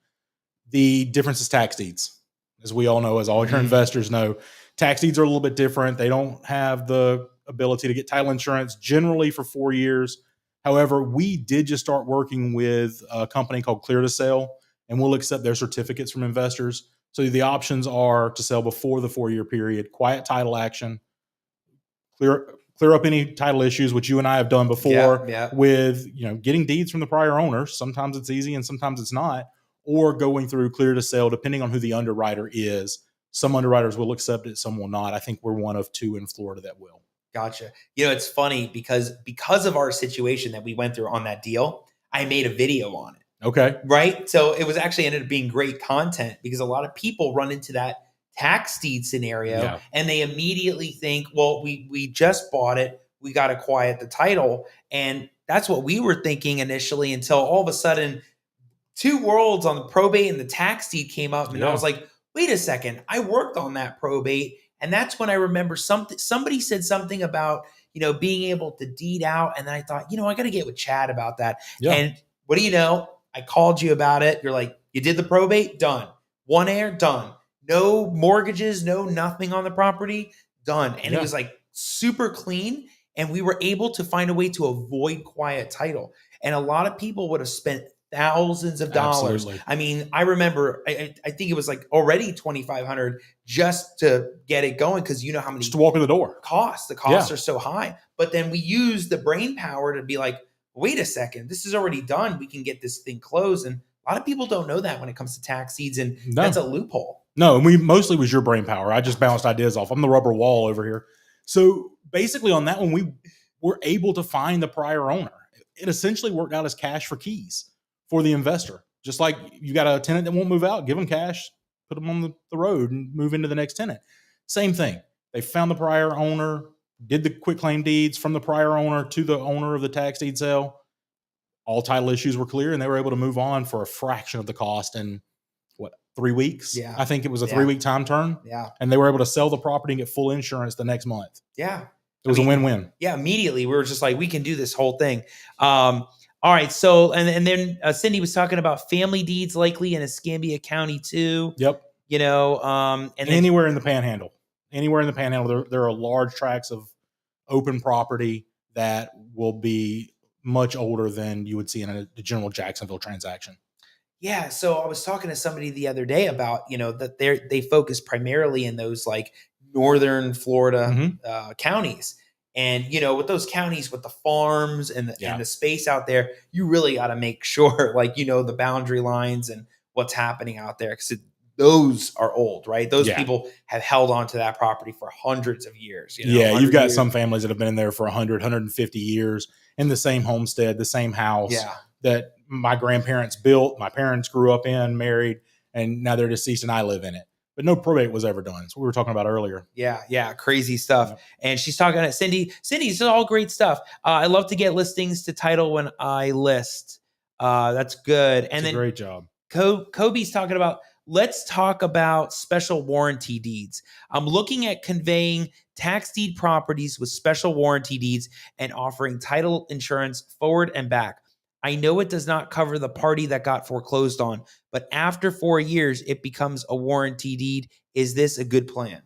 The difference is tax deeds. As we all know, as all your investors know, tax deeds are a little bit different. They don't have the ability to get title insurance generally for 4 years. However, we did just start working with a company called Clear to Sell, and we'll accept their certificates from investors. So the options are to sell before the 4-year period, quiet title action, clear up any title issues, which you and I have done before with, getting deeds from the prior owners. Sometimes it's easy and sometimes it's not, or going through Clear to Sell, depending on who the underwriter is. Some underwriters will accept it, some will not. I think we're one of 2 in Florida that will. Gotcha. You know, it's funny because of our situation that we went through on that deal, I made a video on it. Okay. Right. So it was actually ended up being great content because a lot of people run into that tax deed scenario Yeah. and they immediately think, well, we just bought it. We got to quiet the title. And that's what we were thinking initially until all of a sudden two worlds on the probate and the tax deed came up. And I Yeah. was like, wait a second, I worked on that probate. And that's when I remember somebody said something about, being able to deed out. And then I thought, I got to get with Chad about that. Yeah. And what do you know? I called you about it. You're like, you did the probate? Done. One heir? Done. No mortgages, no nothing on the property? Done. And it was like super clean. And we were able to find a way to avoid quiet title. And a lot of people would have spent thousands of dollars. Absolutely. I mean, I remember, I think it was like already $2,500 just to get it going because you know how many Just to walk in the door. the costs are so high. But then we use the brain power to be like, wait a second, this is already done. We can get this thing closed. And a lot of people don't know that when it comes to tax deeds, and that's a loophole. No, and we mostly was your brain power. I just bounced ideas off. I'm the rubber wall over here. So basically on that one, we were able to find the prior owner. It essentially worked out as cash for keys for the investor. Just like you got a tenant that won't move out, give them cash, put them on the road and move into the next tenant. Same thing. They found the prior owner, did the quitclaim deeds from the prior owner to the owner of the tax deed sale. All title issues were clear and they were able to move on for a fraction of the cost in 3 weeks? Yeah. I think it was a 3-week time turn. Yeah. And they were able to sell the property and get full insurance the next month. Yeah. It was a win-win. Yeah. Immediately we were just like, we can do this whole thing. All right. So, and then Cindy was talking about family deeds likely in Escambia County too. Yep. And then, anywhere in the Panhandle. Anywhere in the Panhandle, there are large tracts of open property that will be much older than you would see in a general Jacksonville transaction. Yeah. So I was talking to somebody the other day about, that they focus primarily in those like northern Florida counties. And, with those counties with the farms and the space out there, you really got to make sure like, the boundary lines and what's happening out there. Because those are old, right? Those people have held on to that property for hundreds of years. You've got some families that have been in there for 100, 150 years in the same homestead, the same house that my grandparents built, my parents grew up in, married, and now they're deceased and I live in it. But no probate was ever done. That's what we were talking about earlier. Yeah. Crazy stuff. And she's talking to Cindy. Cindy, this is all great stuff. I love to get listings to title when I list. That's good. And then great job. Kobe's talking about, let's talk about special warranty deeds. I'm looking at conveying tax deed properties with special warranty deeds and offering title insurance forward and back. I know it does not cover the party that got foreclosed on, but after 4 years, it becomes a warranty deed. Is this a good plan?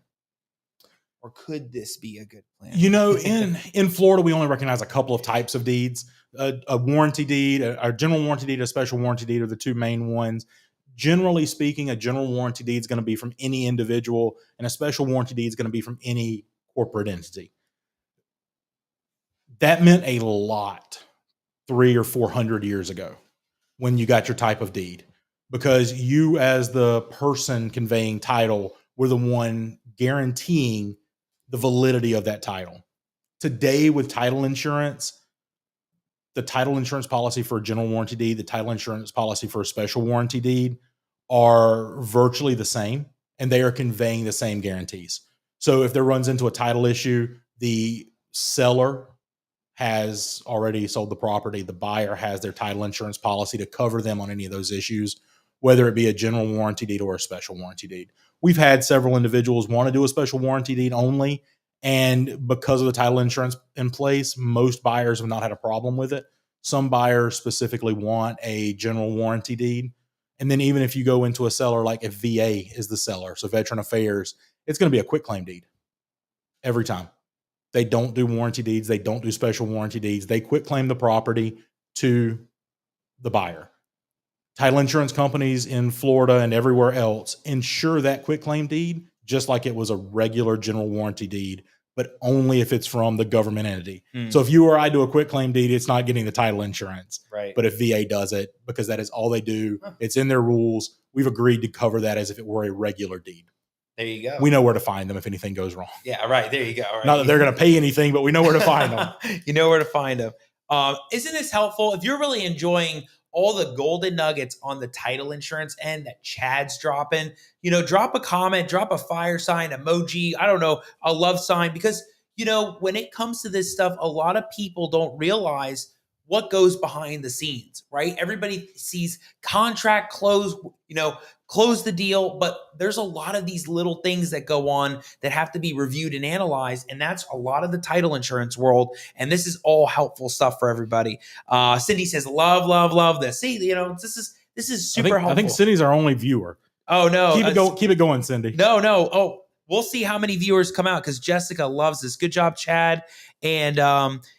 Or could this be a good plan? In Florida, we only recognize a couple of types of deeds. A warranty deed, a general warranty deed, a special warranty deed are the two main ones. Generally speaking, a general warranty deed is going to be from any individual, and a special warranty deed is going to be from any corporate entity. That meant a lot 300 or 400 years ago when you got your type of deed, because you as the person conveying title were the one guaranteeing the validity of that title. Today with title insurance, the title insurance policy for a general warranty deed, the title insurance policy for a special warranty deed are virtually the same, and they are conveying the same guarantees. So if there runs into a title issue, the seller has already sold the property. The buyer has their title insurance policy to cover them on any of those issues, whether it be a general warranty deed or a special warranty deed. We've had several individuals want to do a special warranty deed only, and because of the title insurance in place, most buyers have not had a problem with it. Some buyers specifically want a general warranty deed. And then even if you go into a seller, like if VA is the seller, so Veteran Affairs, it's going to be a quitclaim deed every time. They don't do warranty deeds. They don't do special warranty deeds. They quitclaim the property to the buyer. Title insurance companies in Florida and everywhere else insure that quitclaim deed just like it was a regular general warranty deed, but only if it's from the government entity. So if you or I do a quitclaim deed, it's not getting the title insurance. Right. But if VA does it, because that is all they do, it's in their rules, we've agreed to cover that as if it were a regular deed. There you go. We know where to find them if anything goes wrong. Yeah, right. There you go. Right. Not that they're going to pay anything, but we know where to find them. You know where to find them. Isn't this helpful? If you're really enjoying all the golden nuggets on the title insurance end that Chad's dropping, drop a comment, drop a fire sign, emoji, I don't know, a love sign, because, when it comes to this stuff, a lot of people don't realize what goes behind the scenes, right? Everybody sees contract close, close the deal, but there's a lot of these little things that go on that have to be reviewed and analyzed, and that's a lot of the title insurance world, and this is all helpful stuff for everybody. Cindy says, love this. See, this is super helpful. I think Cindy's our only viewer. Oh, no. Keep it going, Cindy. No. Oh, we'll see how many viewers come out, because Jessica loves this. Good job, Chad.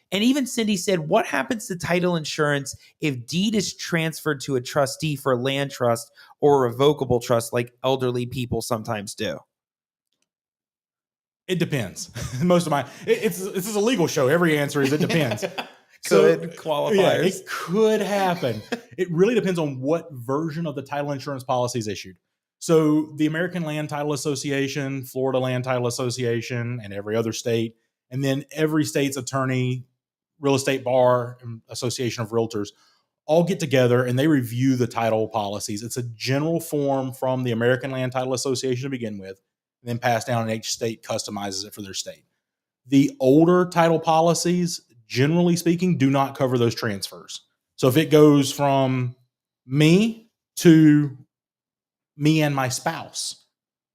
And even Cindy said, what happens to title insurance if deed is transferred to a trustee for land trust or a revocable trust like elderly people sometimes do? It depends. Most of this is a legal show. Every answer is it depends. Qualifiers. Yeah, it could happen. It really depends on what version of the title insurance policy is issued. So the American Land Title Association, Florida Land Title Association, and every other state, and then every state's attorney, real estate bar, and association of realtors all get together and they review the title policies. It's a general form from the American Land Title Association to begin with, and then passed down, and each state customizes it for their state. The older title policies, generally speaking, do not cover those transfers. So if it goes from me to me and my spouse,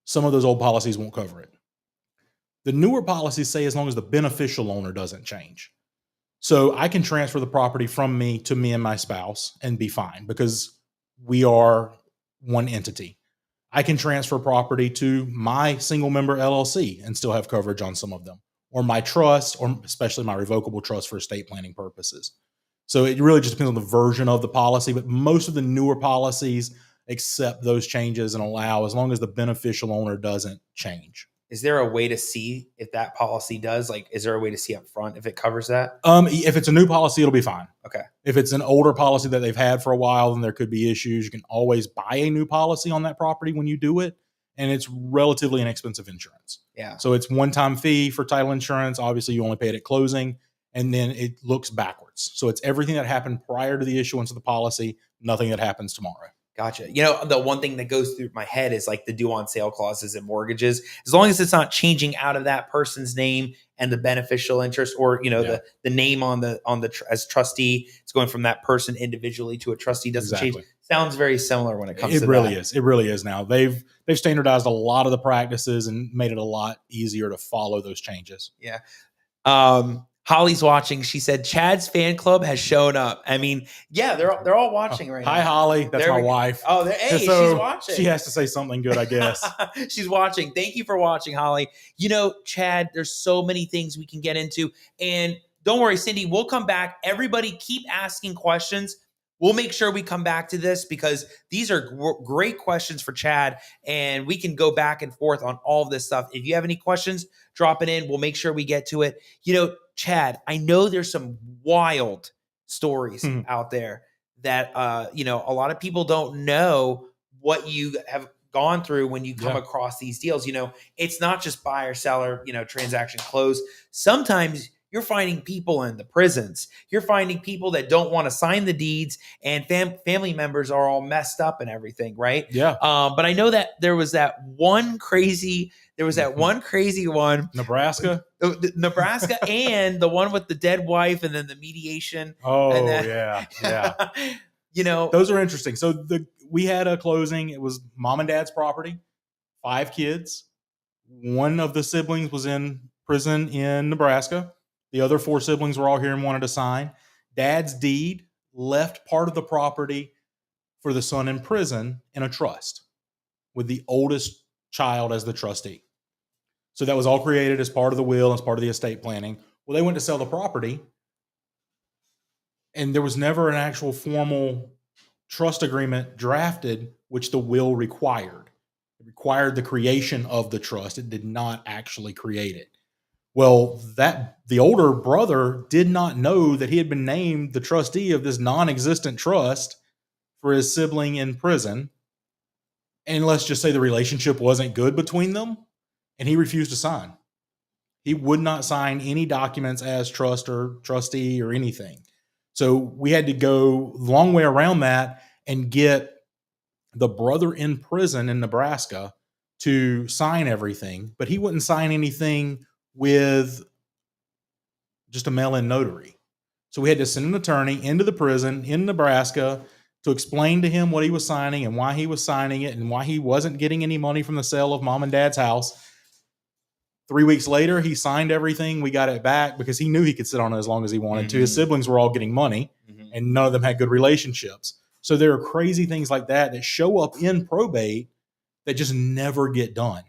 some of those old policies won't cover it. The newer policies say as long as the beneficial owner doesn't change. So I can transfer the property from me to me and my spouse and be fine, because we are one entity. I can transfer property to my single member LLC and still have coverage on some of them, or my trust, or especially my revocable trust for estate planning purposes. So it really just depends on the version of the policy, but most of the newer policies accept those changes and allow, as long as the beneficial owner doesn't change. Is there a way to see if that policy does? Like, is there a way to see up front if it covers that? If it's a new policy, it'll be fine. Okay. If it's an older policy that they've had for a while, then there could be issues. You can always buy a new policy on that property when you do it, and it's relatively inexpensive insurance. Yeah. So it's one-time fee for title insurance. Obviously, you only pay it at closing, and then it looks backwards. So it's everything that happened prior to the issuance of the policy, nothing that happens tomorrow. Gotcha. The one thing that goes through my head is like the due on sale clauses and mortgages. As long as it's not changing out of that person's name and the beneficial interest, or the name on the as trustee, it's going from that person individually to a trustee, doesn't change. Sounds very similar when it comes to that. It really is now. They've standardized a lot of the practices and made it a lot easier to follow those changes. Yeah. Holly's watching. She said Chad's fan club has shown up. I mean, yeah, they're all watching right now. Hi, Holly. That's my wife. Oh, hey, she's watching. She has to say something good, I guess. She's watching. Thank you for watching, Holly. Chad, there's so many things we can get into. And don't worry, Cindy, we'll come back. Everybody keep asking questions. We'll make sure we come back to this, because these are great questions for Chad, and we can go back and forth on all of this stuff. If you have any questions, drop it in. We'll make sure we get to it. Chad, I know there's some wild stories out there that, a lot of people don't know what you have gone through when you come across these deals. It's not just buyer, seller, transaction close. Sometimes you're finding people in the prisons. You're finding people that don't want to sign the deeds, and family members are all messed up and everything, right? Yeah. But I know that there was that one crazy one. Nebraska? Nebraska, and the one with the dead wife, and then the mediation. Oh, and then, yeah. Those are interesting. So we had a closing. It was mom and dad's property, 5 kids. One of the siblings was in prison in Nebraska. The other 4 siblings were all here and wanted to sign. Dad's deed left part of the property for the son in prison in a trust, with the oldest child as the trustee. So that was all created as part of the will, as part of the estate planning. Well, they went to sell the property, and there was never an actual formal trust agreement drafted, which the will required. It required the creation of the trust. It did not actually create it. Well, the older brother did not know that he had been named the trustee of this non-existent trust for his sibling in prison. And let's just say the relationship wasn't good between them, and he refused to sign. He would not sign any documents as trust or trustee or anything. So we had to go the long way around that and get the brother in prison in Nebraska to sign everything, but he wouldn't sign anything with just a mail-in notary. So we had to send an attorney into the prison in Nebraska to explain to him what he was signing and why he was signing it and why he wasn't getting any money from the sale of mom and dad's house. 3 weeks later, he signed everything. We got it back because he knew he could sit on it as long as he wanted to. His siblings were all getting money, and none of them had good relationships. So there are crazy things like that show up in probate that just never get done.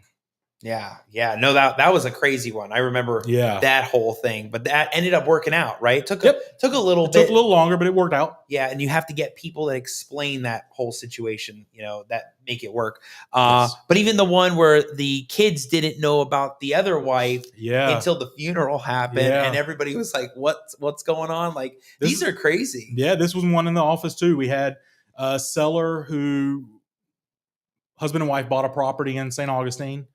Yeah. No, that was a crazy one. I remember that whole thing, but that ended up working out, right? It took a little bit. Took a little longer, but it worked out. Yeah, and you have to get people that explain that whole situation, that make it work. Yes. But even the one where the kids didn't know about the other wife until the funeral happened, and everybody was like, "What's going on?" Like, these are crazy. Yeah, this was one in the office too. We had a seller who husband and wife bought a property in St. Augustine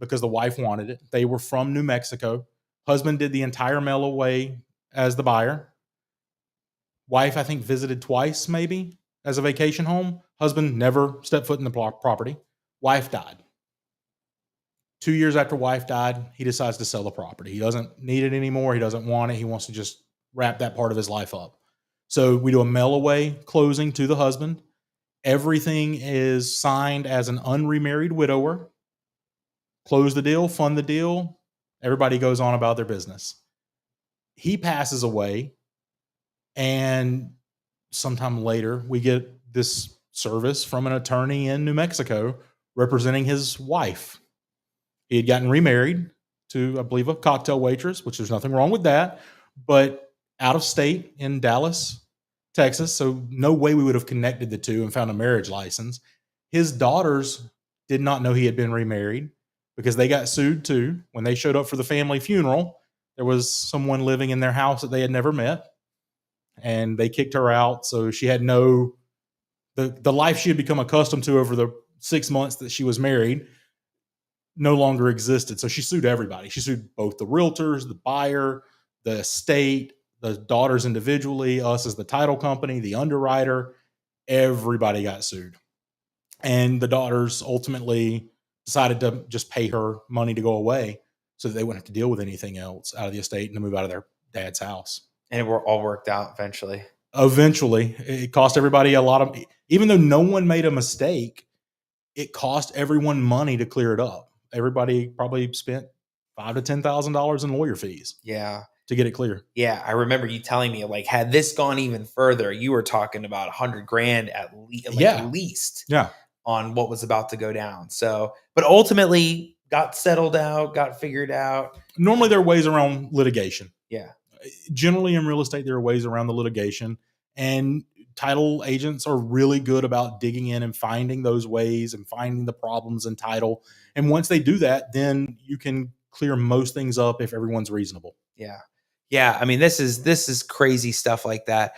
because the wife wanted it. They were from New Mexico. Husband did the entire mail away as the buyer. Wife, I think, visited twice maybe as a vacation home. Husband never stepped foot in the property. Wife died. 2 years after wife died, he decides to sell the property. He doesn't need it anymore. He doesn't want it. He wants to just wrap that part of his life up. So we do a mail away closing to the husband. Everything is signed as an unremarried widower. Close the deal, fund the deal. Everybody goes on about their business. He passes away, and sometime later, we get this service from an attorney in New Mexico representing his wife. He had gotten remarried to, I believe, a cocktail waitress, which there's nothing wrong with that, but out of state in Dallas, Texas. So no way we would have connected the two and found a marriage license. His daughters did not know he had been remarried because they got sued too. When they showed up for the family funeral, there was someone living in their house that they had never met, and they kicked her out. So she had the life she had become accustomed to over the 6 months that she was married no longer existed. So she sued everybody. She sued both the realtors, the buyer, the estate, the daughters individually, us as the title company, the underwriter. Everybody got sued. And the daughters ultimately decided to just pay her money to go away so that they wouldn't have to deal with anything else out of the estate and to move out of their dad's house. And it were all worked out eventually. Eventually, it cost everybody a lot of, even though no one made a mistake, it cost everyone money to clear it up. Everybody probably spent $5,000 to $10,000 in lawyer fees. Yeah. To get it clear. Yeah. I remember you telling me, like, had this gone even further, you were talking about $100,000 at least on what was about to go down. So, but ultimately got settled out, got figured out. Normally there are ways around litigation. Yeah. Generally in real estate, there are ways around the litigation, and title agents are really good about digging in and finding those ways and finding the problems in title. And once they do that, then you can clear most things up if everyone's reasonable. Yeah. Yeah. I mean, this is crazy stuff like that.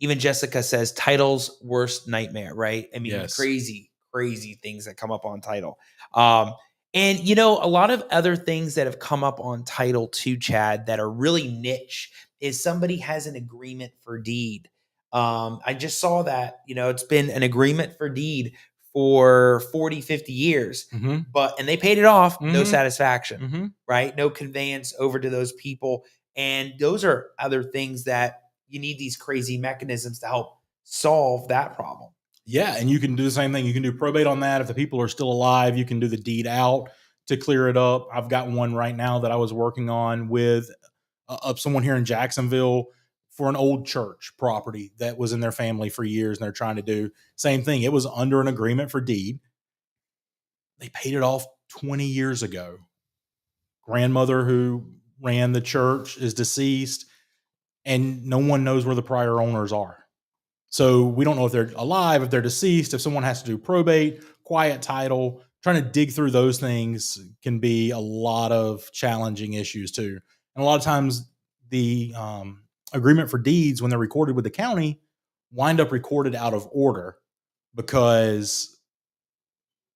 Even Jessica says title's worst nightmare, right? I mean, crazy things that come up on title. And a lot of other things that have come up on title too, Chad, that are really niche is somebody has an agreement for deed. I just saw that, it's been an agreement for deed for 40, 50 years, and they paid it off, no satisfaction, right? No conveyance over to those people. And those are other things that you need these crazy mechanisms to help solve that problem. Yeah, and you can do the same thing. You can do probate on that. If the people are still alive, you can do the deed out to clear it up. I've got one right now that I was working on with someone here in Jacksonville for an old church property that was in their family for years, and they're trying to do same thing. It was under an agreement for deed. They paid it off 20 years ago. Grandmother who ran the church is deceased, and no one knows where the prior owners are. So we don't know if they're alive, if they're deceased, if someone has to do probate, quiet title. Trying to dig through those things can be a lot of challenging issues too. And a lot of times the agreement for deeds, when they're recorded with the county, wind up recorded out of order because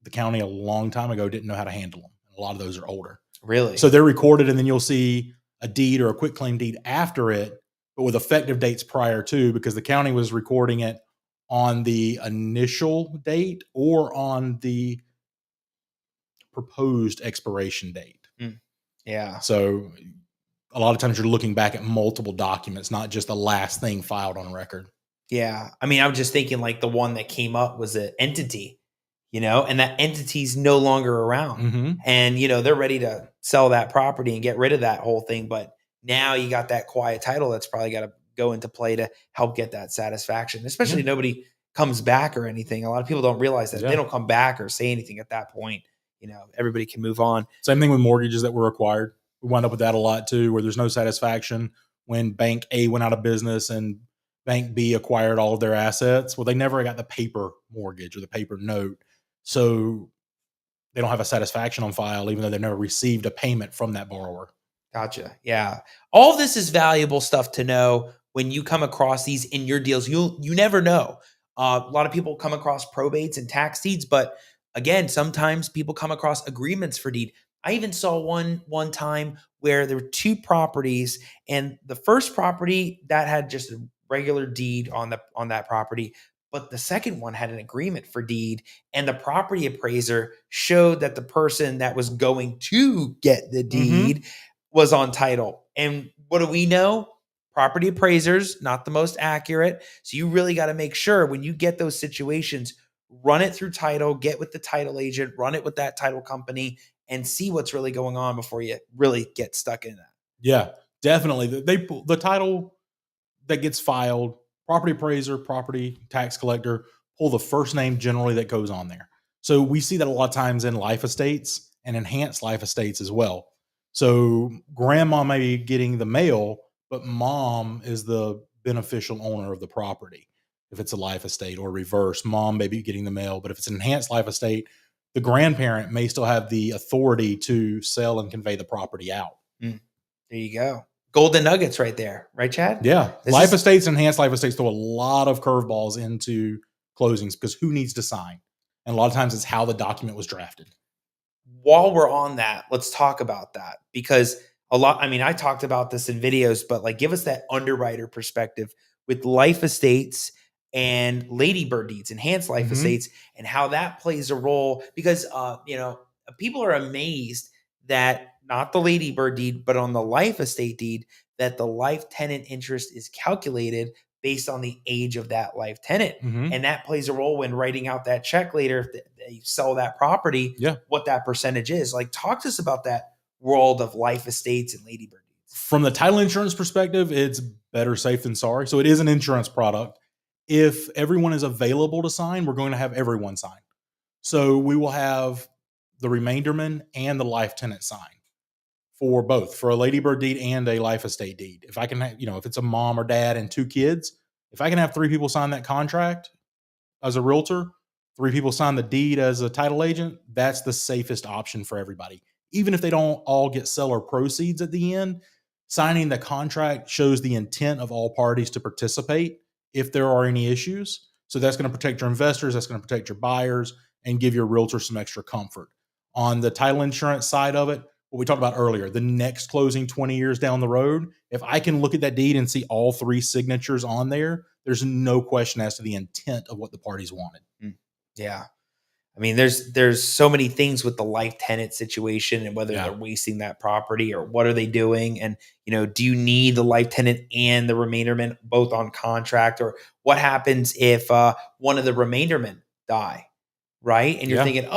the county a long time ago didn't know how to handle them. A lot of those are older. Really? So they're recorded, and then you'll see a deed or a quitclaim deed after it, but with effective dates prior to, because the county was recording it on the initial date or on the proposed expiration date. Yeah. So a lot of times you're looking back at multiple documents, not just the last thing filed on record. Yeah. I mean, I'm just thinking like the one that came up was an entity, and that entity's no longer around. Mm-hmm. And, they're ready to sell that property and get rid of that whole thing. But now you got that quiet title that's probably got to go into play to help get that satisfaction, especially nobody comes back or anything. A lot of people don't realize that they don't come back or say anything at that point. Everybody can move on. Same thing with mortgages that were acquired. We wind up with that a lot too, where there's no satisfaction when bank A went out of business and bank B acquired all of their assets. Well, they never got the paper mortgage or the paper note. So they don't have a satisfaction on file, even though they've never received a payment from that borrower. Gotcha. Yeah. All this is valuable stuff to know when you come across these in your deals. You never know. A lot of people come across probates and tax deeds, but again, sometimes people come across agreements for deed. I even saw one time where there were two properties, and the first property that had just a regular deed on that property, but the second one had an agreement for deed, and the property appraiser showed that the person that was going to get the deed was on title. And what do we know? Property appraisers, not the most accurate. So you really got to make sure when you get those situations, run it through title, get with the title agent, run it with that title company, and see what's really going on before you really get stuck in that. Yeah, definitely. The title that gets filed, property appraiser, property tax collector, pull the first name generally that goes on there. So we see that a lot of times in life estates and enhanced life estates as well. So grandma may be getting the mail, but mom is the beneficial owner of the property. If it's a life estate, or reverse, mom may be getting the mail, but if it's an enhanced life estate, the grandparent may still have the authority to sell and convey the property out. There you go. Golden nuggets right there. Right, Chad? Yeah. Life estates, enhanced life estates throw a lot of curveballs into closings because who needs to sign? And a lot of times it's how the document was drafted. While we're on that, let's talk about that, because I talked about this in videos, but like give us that underwriter perspective with life estates and ladybird deeds, enhanced life estates, and how that plays a role, because people are amazed that not the ladybird deed, but on the life estate deed, that the life tenant interest is calculated based on the age of that life tenant. And that plays a role when writing out that check later, if you sell that property, what that percentage is. Like, talk to us about that world of life estates and ladybird deeds. From the title insurance perspective, it's better safe than sorry. So it is an insurance product. If everyone is available to sign, we're going to have everyone sign. So we will have the remainderman and the life tenant sign for both, for a ladybird deed and a life estate deed. If I can have, if it's a mom or dad and two kids, if I can have three people sign that contract as a realtor, three people sign the deed as a title agent, that's the safest option for everybody. Even if they don't all get seller proceeds at the end, signing the contract shows the intent of all parties to participate if there are any issues. So that's going to protect your investors, that's going to protect your buyers, and give your realtor some extra comfort. On the title insurance side of it, what we talked about earlier, the next closing 20 years down the road, if I can look at that deed and see all three signatures on there, there's no question as to the intent of what the parties wanted. Yeah. I mean, there's so many things with the life tenant situation, and whether they're wasting that property or what are they doing. And, do you need the life tenant and the remainderman both on contract, or what happens if one of the remaindermen die? Right. And you're thinking,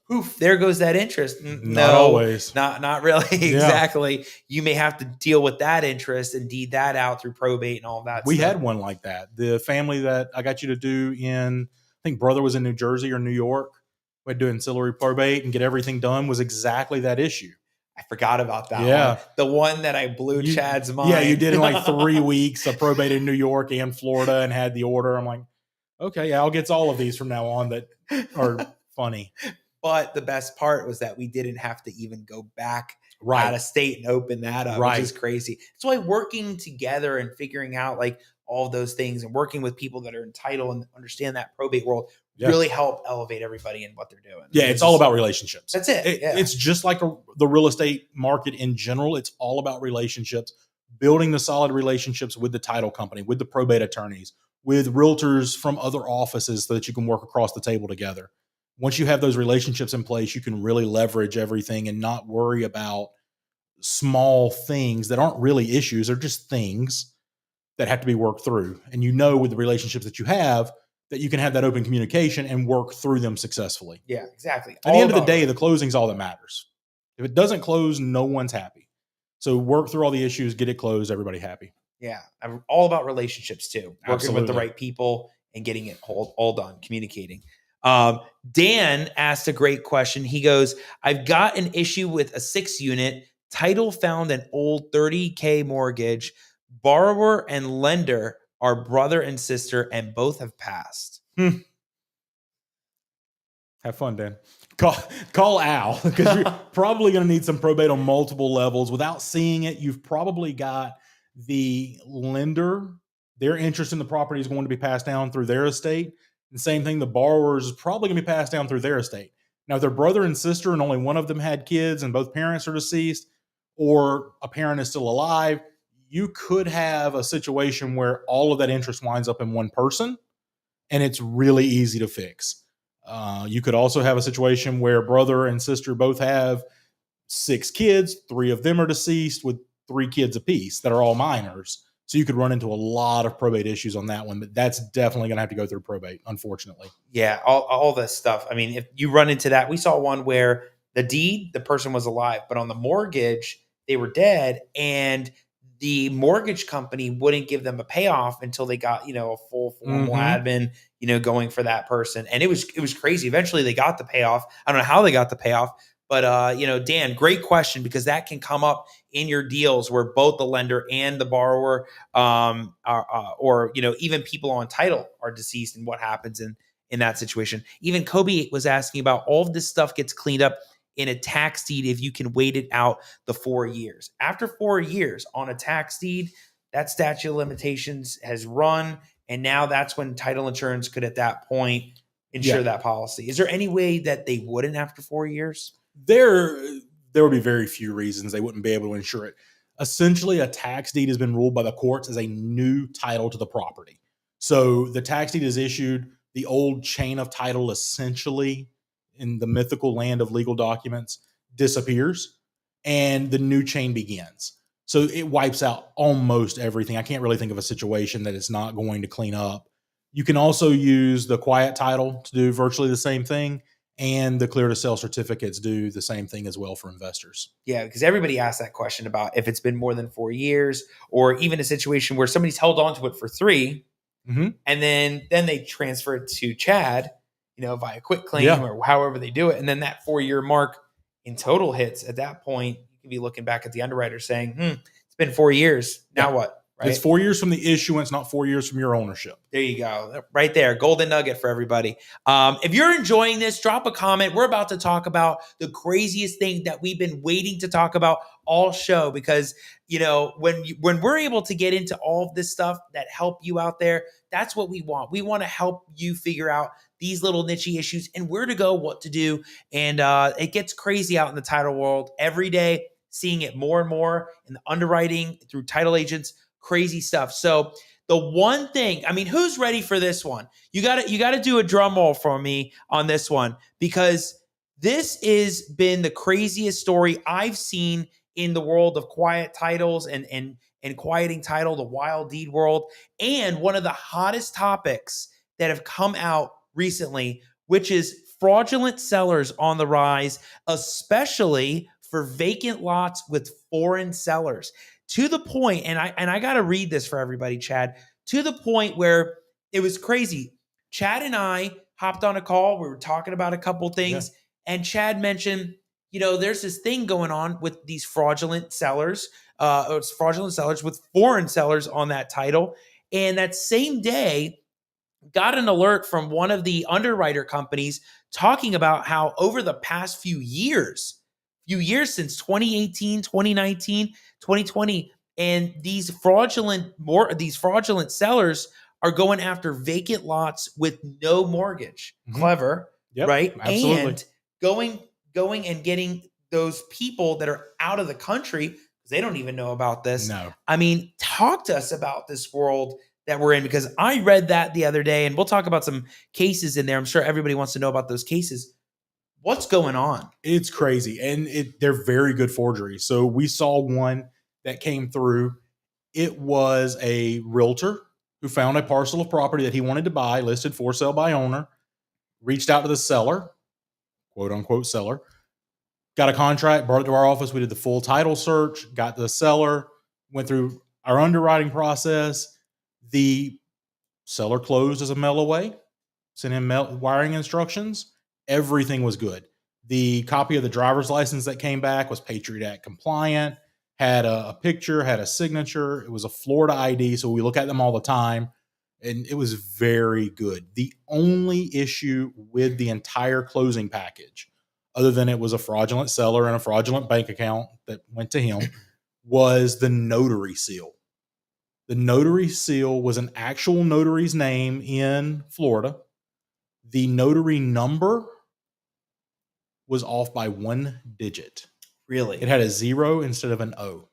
poof, there goes that interest. Not always. Not really. Exactly. You may have to deal with that interest and deed that out through probate and all that. We had one like that. The family that I got you to do I think brother was in New Jersey or New York. We had to do ancillary probate and get everything done, was exactly that issue. I forgot about that one. The one that I blew Chad's mind. Yeah, you did in like 3 weeks of probate in New York and Florida and had the order. I'm like, okay, I'll get all of these from now on that are funny. But the best part was that we didn't have to even go back out of state and open that up, which is crazy. That's why working together and figuring out like all of those things, and working with people that are in title and understand that probate world Yeah. really help elevate everybody in what they're doing. Yeah, it's all about relationships. That's it. Yeah. It's just like the real estate market in general. It's all about relationships, building the solid relationships with the title company, with the probate attorneys, with realtors from other offices so that you can work across the table together. Once you have those relationships in place, you can really leverage everything and not worry about small things that aren't really issues. They're just things that have to be worked through. And with the relationships that you have, that you can have that open communication and work through them successfully. Yeah, exactly. At the end of the day, the closing's all that matters. If it doesn't close, no one's happy. So work through all the issues, get it closed, everybody happy. Yeah, I'm all about relationships too. Working Absolutely. with the right people and getting it all done, communicating. Dan asked a great question. He goes, I've got an issue with a 6-unit. Title found an old $30K mortgage. Borrower and lender are brother and sister, and both have passed. Have fun, Dan. Call Al, because you're probably going to need some probate on multiple levels. Without seeing it, you've probably got the lender, their interest in the property is going to be passed down through their estate. And same thing, the borrower is probably going to be passed down through their estate. Now, if they're brother and sister and only one of them had kids and both parents are deceased, or a parent is still alive, you could have a situation where all of that interest winds up in one person, and it's really easy to fix. You could also have a situation where brother and sister both have 6 kids, 3 of them are deceased with 3 kids apiece that are all minors. So you could run into a lot of probate issues on that one, but that's definitely going to have to go through probate, unfortunately. Yeah, all this stuff. I mean, if you run into that, we saw one where the deed, the person was alive, but on the mortgage, they were dead, and the mortgage company wouldn't give them a payoff until they got, a full formal admin, going for that person. And it was crazy. Eventually they got the payoff. I don't know how they got the payoff, but Dan, great question, because that can come up in your deals where both the lender and the borrower, or even people on title are deceased, and what happens in that situation. Even Kobe was asking about all of this stuff gets cleaned up in a tax deed if you can wait it out the 4 years. After 4 years on a tax deed, that statute of limitations has run, and now that's when title insurance could at that point insure that policy. Is there any way that they wouldn't after 4 years? There would be very few reasons they wouldn't be able to insure it. Essentially, a tax deed has been ruled by the courts as a new title to the property. So the tax deed is issued, the old chain of title essentially in the mythical land of legal documents disappears, and the new chain begins. So it wipes out almost everything. I can't really think of a situation that it's not going to clean up. You can also use the quiet title to do virtually the same thing, and the clear to sell certificates do the same thing as well for investors. Yeah, because everybody asks that question about if it's been more than 4 years, or even a situation where somebody's held on to it for 3, and then they transfer it to Chad, via quick claim or however they do it. And then that 4-year mark in total hits. At that point, you can be looking back at the underwriter saying, it's been 4 years. Now what? Right? It's 4 years from the issuance, not 4 years from your ownership. There you go. Right there. Golden nugget for everybody. If you're enjoying this, drop a comment. We're about to talk about the craziest thing that we've been waiting to talk about all show, because, when we're able to get into all of this stuff that help you out there, that's what we want. We want to help you figure out these little niche issues and where to go, what to do. And it gets crazy out in the title world every day, seeing it more and more in the underwriting through title agents. Crazy stuff. So the one thing, who's ready for this one? You got to do a drum roll for me on this one, because this has been the craziest story I've seen in the world of quiet titles and quieting title, the wild deed world, and one of the hottest topics that have come out recently, which is fraudulent sellers on the rise, especially for vacant lots with foreign sellers. To the point, and I got to read this for everybody, Chad, to the point where it was crazy. Chad and I hopped on a call. We were talking about a couple things, and Chad mentioned, there's this thing going on with these fraudulent sellers, with foreign sellers on that title. And that same day, got an alert from one of the underwriter companies talking about how over the past few years since 2018, 2019, 2020, And these fraudulent sellers are going after vacant lots with no mortgage. Clever, Yep, right? absolutely. And going and getting those people that are out of the country because they don't even know about this. No. I mean, talk to us about this world that we're in, because I read that the other day, and we'll talk about some cases in there. I'm sure everybody wants to know about those cases. What's going on? It's crazy. And they're very good forgeries. So we saw one that came through. It was a realtor who found a parcel of property that he wanted to buy, listed for sale by owner, reached out to the seller, quote unquote seller, got a contract, brought it to our office. We did the full title search, got the seller, went through our underwriting process. The seller closed as a mail away, sent him wiring instructions. Everything was good. The copy of the driver's license that came back was Patriot Act compliant, had a picture, had a signature. It was a Florida ID, so we look at them all the time, and it was very good. The only issue with the entire closing package, other than it was a fraudulent seller and a fraudulent bank account that went to him, was the notary seal. The notary seal was an actual notary's name in Florida. The notary number was off by 1 digit. Really? It had a 0 instead of an O.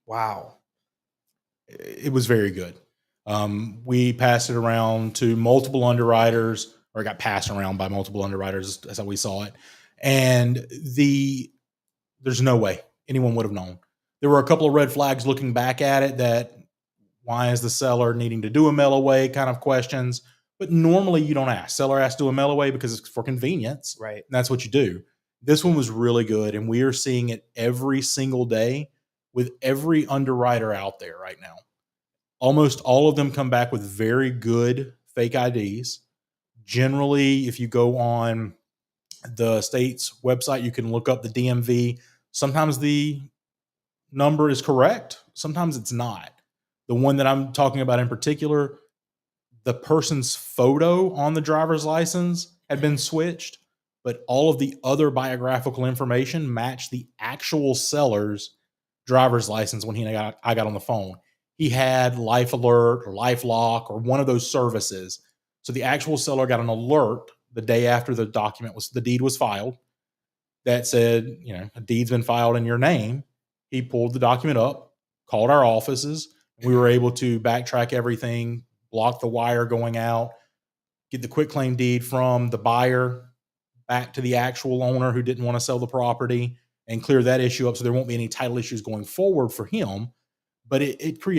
Wow. It was very good. We passed it around to multiple underwriters, or it got passed around by multiple underwriters. That's how we saw it. And there's no way anyone would have known. There were a couple of red flags looking back at it, that why is the seller needing to do a mail away kind of questions. But normally you don't ask. Seller has to do a mail away because it's for convenience. Right. And that's what you do. This one was really good. And we are seeing it every single day with every underwriter out there right now. Almost all of them come back with very good fake IDs. Generally, if you go on the state's website, you can look up the DMV. Sometimes the number is correct. Sometimes it's not. The one that I'm talking about in particular, the person's photo on the driver's license had been switched, but all of the other biographical information matched the actual seller's driver's license when I got on the phone. He had Life Alert or Life Lock or one of those services. So the actual seller got an alert the day after the deed was filed that said, a deed's been filed in your name. He pulled the document up, called our offices. We were able to backtrack everything, block the wire going out, get the quitclaim deed from the buyer back to the actual owner who didn't want to sell the property, and clear that issue up so there won't be any title issues going forward for him. But it could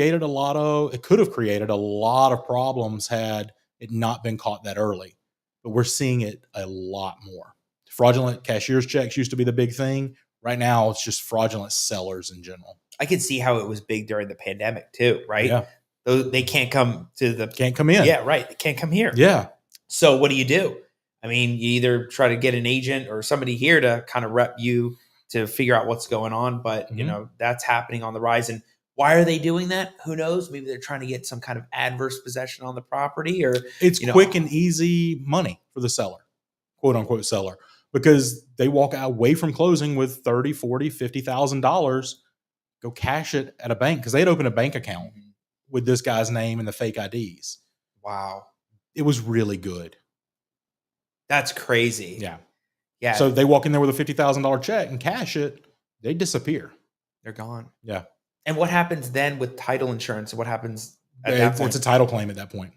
have created a lot of problems had it not been caught that early. But we're seeing it a lot more. Fraudulent cashier's checks used to be the big thing. Right now, it's just fraudulent sellers in general. I can see how it was big during the pandemic too, right? Yeah. They can't come Can't come in. Yeah, right. They can't come here. Yeah. So what do? I mean, you either try to get an agent or somebody here to kind of rep you to figure out what's going on. But, that's happening on the rise. And why are they doing that? Who knows? Maybe they're trying to get some kind of adverse possession on the property, or it's quick and easy money for the seller, quote unquote seller, because they walk away from closing with $30,000, $40,000, $50,000, go cash it at a bank because they'd open a bank account with this guy's name and the fake IDs. Wow. It was really good. That's crazy. Yeah. Yeah. So they walk in there with a $50,000 check and cash it, they disappear. They're gone. Yeah. And what happens then with title insurance? What happens at that point? It's a title claim at that point,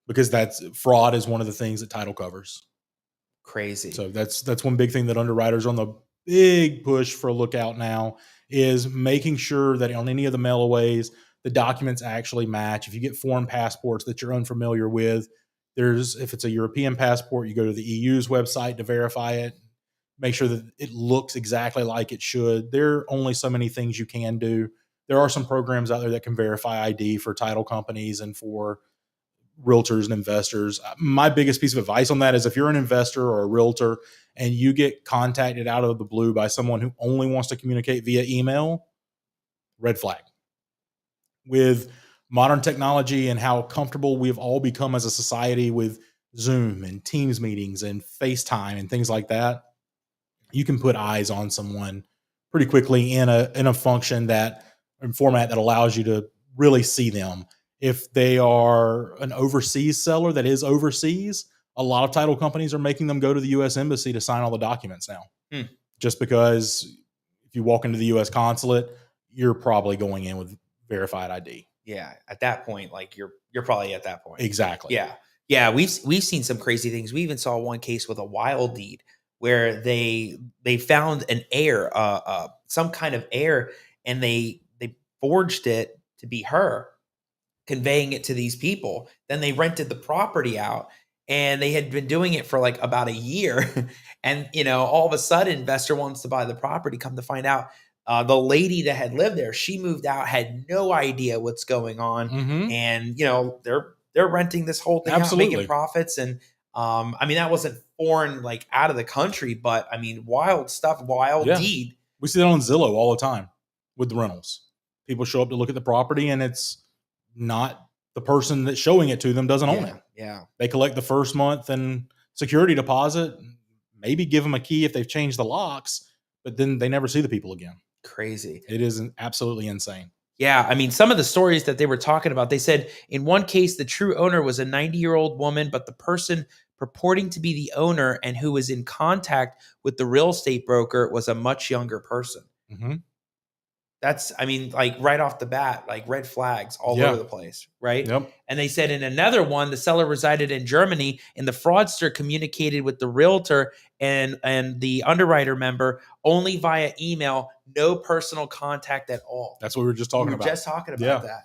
because fraud is one of the things that title covers. Crazy. So that's one big thing that underwriters on the big push for a lookout now is making sure that on any of the mailaways, the documents actually match. If you get foreign passports that you're unfamiliar with, if it's a European passport, you go to the EU's website to verify it. Make sure that it looks exactly like it should. There are only so many things you can do. There are some programs out there that can verify ID for title companies and for realtors and investors. My biggest piece of advice on that is if you're an investor or a realtor and you get contacted out of the blue by someone who only wants to communicate via email, red flag. With modern technology and how comfortable we've all become as a society with Zoom and Teams meetings and FaceTime and things like that, you can put eyes on someone pretty quickly in a function and format that allows you to really see them. If they are an overseas seller that is overseas, a lot of title companies are making them go to the U.S. Embassy to sign all the documents now. Just because if you walk into the U.S. consulate, you're probably going in with verified ID. Yeah, at that point, like you're probably at that point. Exactly. Yeah. We've seen some crazy things. We even saw one case with a wild deed where they found an heir, some kind of heir, and they forged it to be her, conveying it to these people. Then they rented the property out, and they had been doing it for like about a year. And all of a sudden, investor wants to buy the property. Come to find out, the lady that had lived there, she moved out, had no idea what's going on, and they're renting this whole thing out, making profits. And I mean, that wasn't foreign, like out of the country, but I mean, wild stuff, wild deed. We see that on Zillow all the time with the rentals. People show up to look at the property, and it's not the person that's showing it to them doesn't own it. Yeah. They collect the first month and security deposit, maybe give them a key if they've changed the locks, but then they never see the people again. Crazy. It is absolutely insane. Yeah. I mean, some of the stories that they were talking about, they said in one case, the true owner was a 90-year-old woman, but the person purporting to be the owner and who was in contact with the real estate broker was a much younger person. That's, I mean, like right off the bat, like red flags all over the place, right? Yep. And they said in another one, the seller resided in Germany, and the fraudster communicated with the realtor and the underwriter member only via email, no personal contact at all. That's what we were just talking about. That.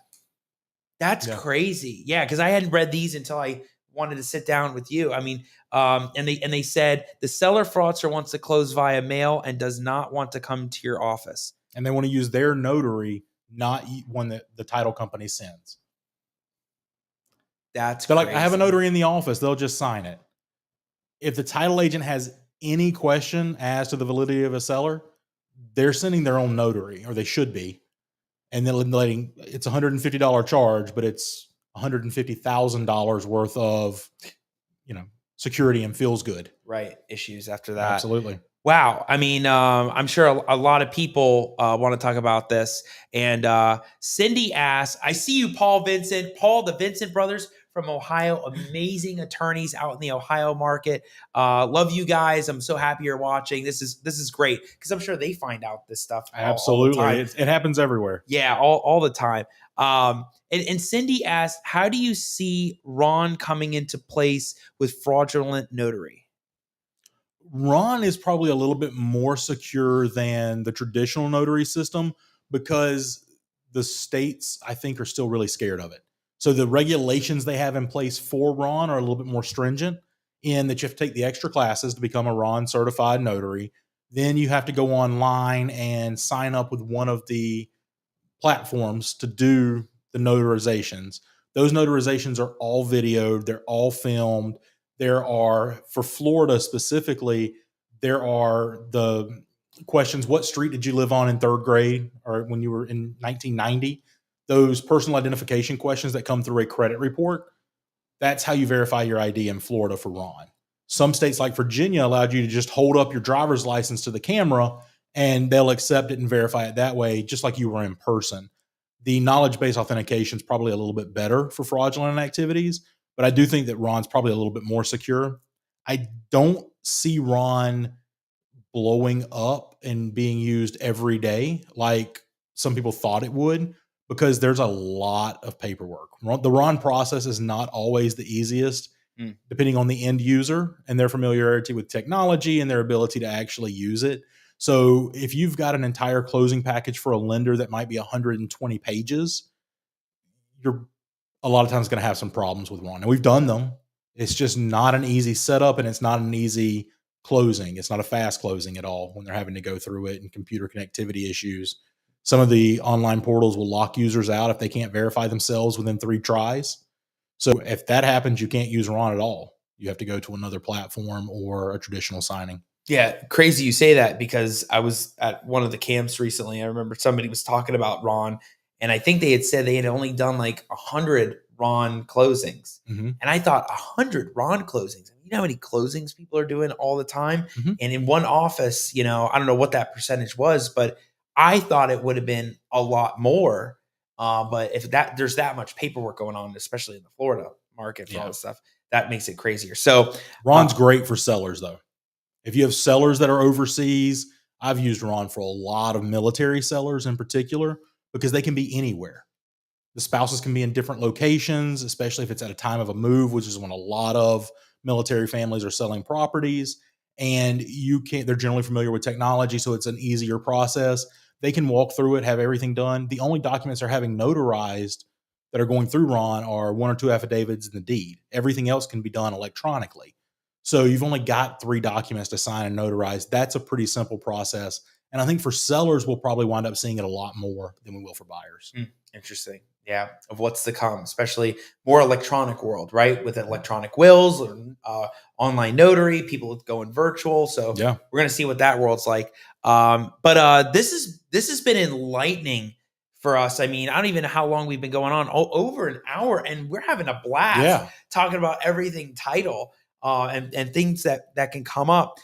That's crazy. Yeah, because I hadn't read these until I wanted to sit down with you. I mean, and they said the seller fraudster wants to close via mail and does not want to come to your office. And they want to use their notary, not one that the title company sends. That's like, I have a notary in the office. They'll just sign it. If the title agent has any question as to the validity of a seller, they're sending their own notary, or they should be. And then letting it's $150 charge, but it's $150,000 worth of, security and feels good. Right. Issues after that. Absolutely. Wow. I mean, I'm sure a lot of people want to talk about this. And Cindy asks, I see you, Paul, the Vincent brothers from Ohio, amazing attorneys out in the Ohio market. Love you guys. I'm so happy you're watching. This is great because I'm sure they find out this stuff. Absolutely. All the time. It happens everywhere. Yeah, all the time. And Cindy asked, how do you see Ron coming into place with fraudulent notary? Ron is probably a little bit more secure than the traditional notary system because the states, I think, are still really scared of it. So the regulations they have in place for Ron are a little bit more stringent in that you have to take the extra classes to become a Ron certified notary. Then you have to go online and sign up with one of the platforms to do the notarizations. Those notarizations are all videoed. They're all filmed. There are, for Florida specifically, there are the questions, what street did you live on in third grade or when you were in 1990? Those personal identification questions that come through a credit report, that's how you verify your ID in Florida for Ron. Some states like Virginia allowed you to just hold up your driver's license to the camera and they'll accept it and verify it that way, just like you were in person. The knowledge-based authentication is probably a little bit better for fraudulent activities, but I do think that Ron's probably a little bit more secure. I don't see Ron blowing up and being used every day like some people thought it would, because there's a lot of paperwork. The Ron process is not always the easiest, depending on the end user and their familiarity with technology and their ability to actually use it. So if you've got an entire closing package for a lender that might be 120 pages, you're a lot of times going to have some problems with Ron. And we've done them. It's just not an easy setup, and it's not an easy closing. It's not a fast closing at all when they're having to go through it and computer connectivity issues. Some of the online portals will lock users out if they can't verify themselves within 3 tries. So if that happens, you can't use Ron at all. You have to go to another platform or a traditional signing. Yeah, crazy you say that, because I was at one of the camps recently. I remember somebody was talking about Ron, and I think they had said they had only done like 100 Ron closings. Mhm. And I thought 100 Ron closings. You know how many closings people are doing all the time? Mhm. And in one office, I don't know what that percentage was, but I thought it would have been a lot more. But if there's that much paperwork going on, especially in the Florida market for all this stuff, that makes it crazier. So Ron's great for sellers, though. If you have sellers that are overseas, I've used Ron for a lot of military sellers in particular because they can be anywhere. The spouses can be in different locations, especially if it's at a time of a move, which is when a lot of military families are selling properties. And they're generally familiar with technology, so it's an easier process. They can walk through it, have everything done. The only documents they're having notarized that are going through Ron are 1 or 2 affidavits and the deed. Everything else can be done electronically. So you've only got 3 documents to sign and notarize. That's a pretty simple process. And I think for sellers, we'll probably wind up seeing it a lot more than we will for buyers. Interesting. Yeah. Of what's to come, especially more electronic world, right? With electronic wills or online notary, people going virtual. So Yeah. we're going to see what that world's like. But this has been enlightening for us. I mean, I don't even know how long we've been going on, over an hour, and we're having a blast talking about everything title. And things that can come up.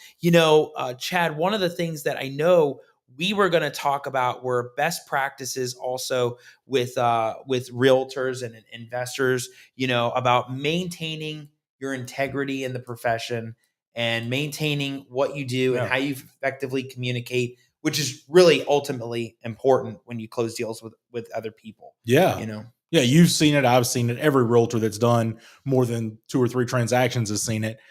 Chad, one of the things that I know we were going to talk about were best practices also with realtors and investors, about maintaining your integrity in the profession and maintaining what you do and how you effectively communicate, which is really ultimately important when you close deals with other people. Yeah. Yeah, you've seen it. I've seen it. Every realtor that's done more than 2 or 3 transactions has seen it.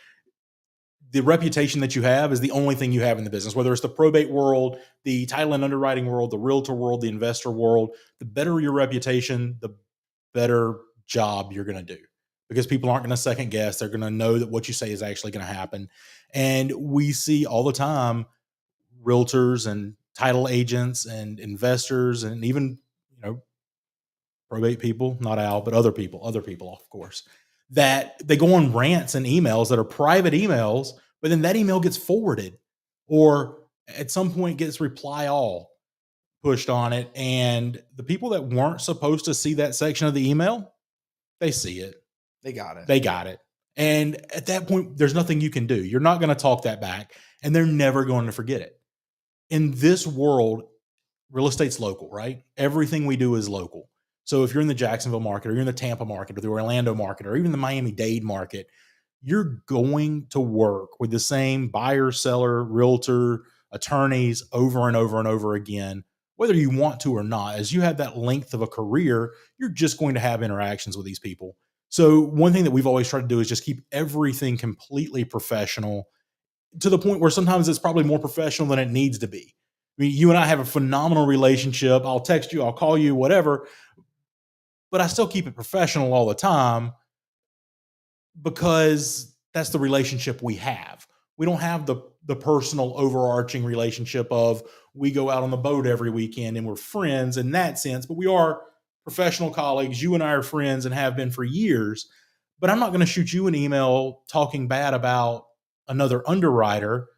The reputation that you have is the only thing you have in the business, whether it's the probate world, the title and underwriting world, the realtor world, the investor world. The better your reputation, the better job you're going to do, because people aren't going to second guess. They're going to know that what you say is actually going to happen. And we see all the time realtors and title agents and investors and even, probate people, not Al, but other people, of course, that they go on rants and emails that are private emails, but then that email gets forwarded or at some point gets reply all pushed on it. And the people that weren't supposed to see that section of the email, they see it. They got it. They got it. And at that point, there's nothing you can do. You're not going to talk that back, and they're never going to forget it. In this world, real estate's local, right? Everything we do is local. So if you're in the Jacksonville market or you're in the Tampa market or the Orlando market or even the Miami-Dade market, you're going to work with the same buyer, seller, realtor, attorneys over and over and over again, whether you want to or not. As you have that length of a career, you're just going to have interactions with these people. So one thing that we've always tried to do is just keep everything completely professional, to the point where sometimes it's probably more professional than it needs to be. I mean, you and I have a phenomenal relationship. I'll text you, I'll call you, whatever, but I still keep it professional all the time because that's the relationship we have. We don't have the personal overarching relationship of we go out on the boat every weekend and we're friends in that sense, but we are professional colleagues. You and I are friends and have been for years, but I'm not going to shoot you an email talking bad about another underwriter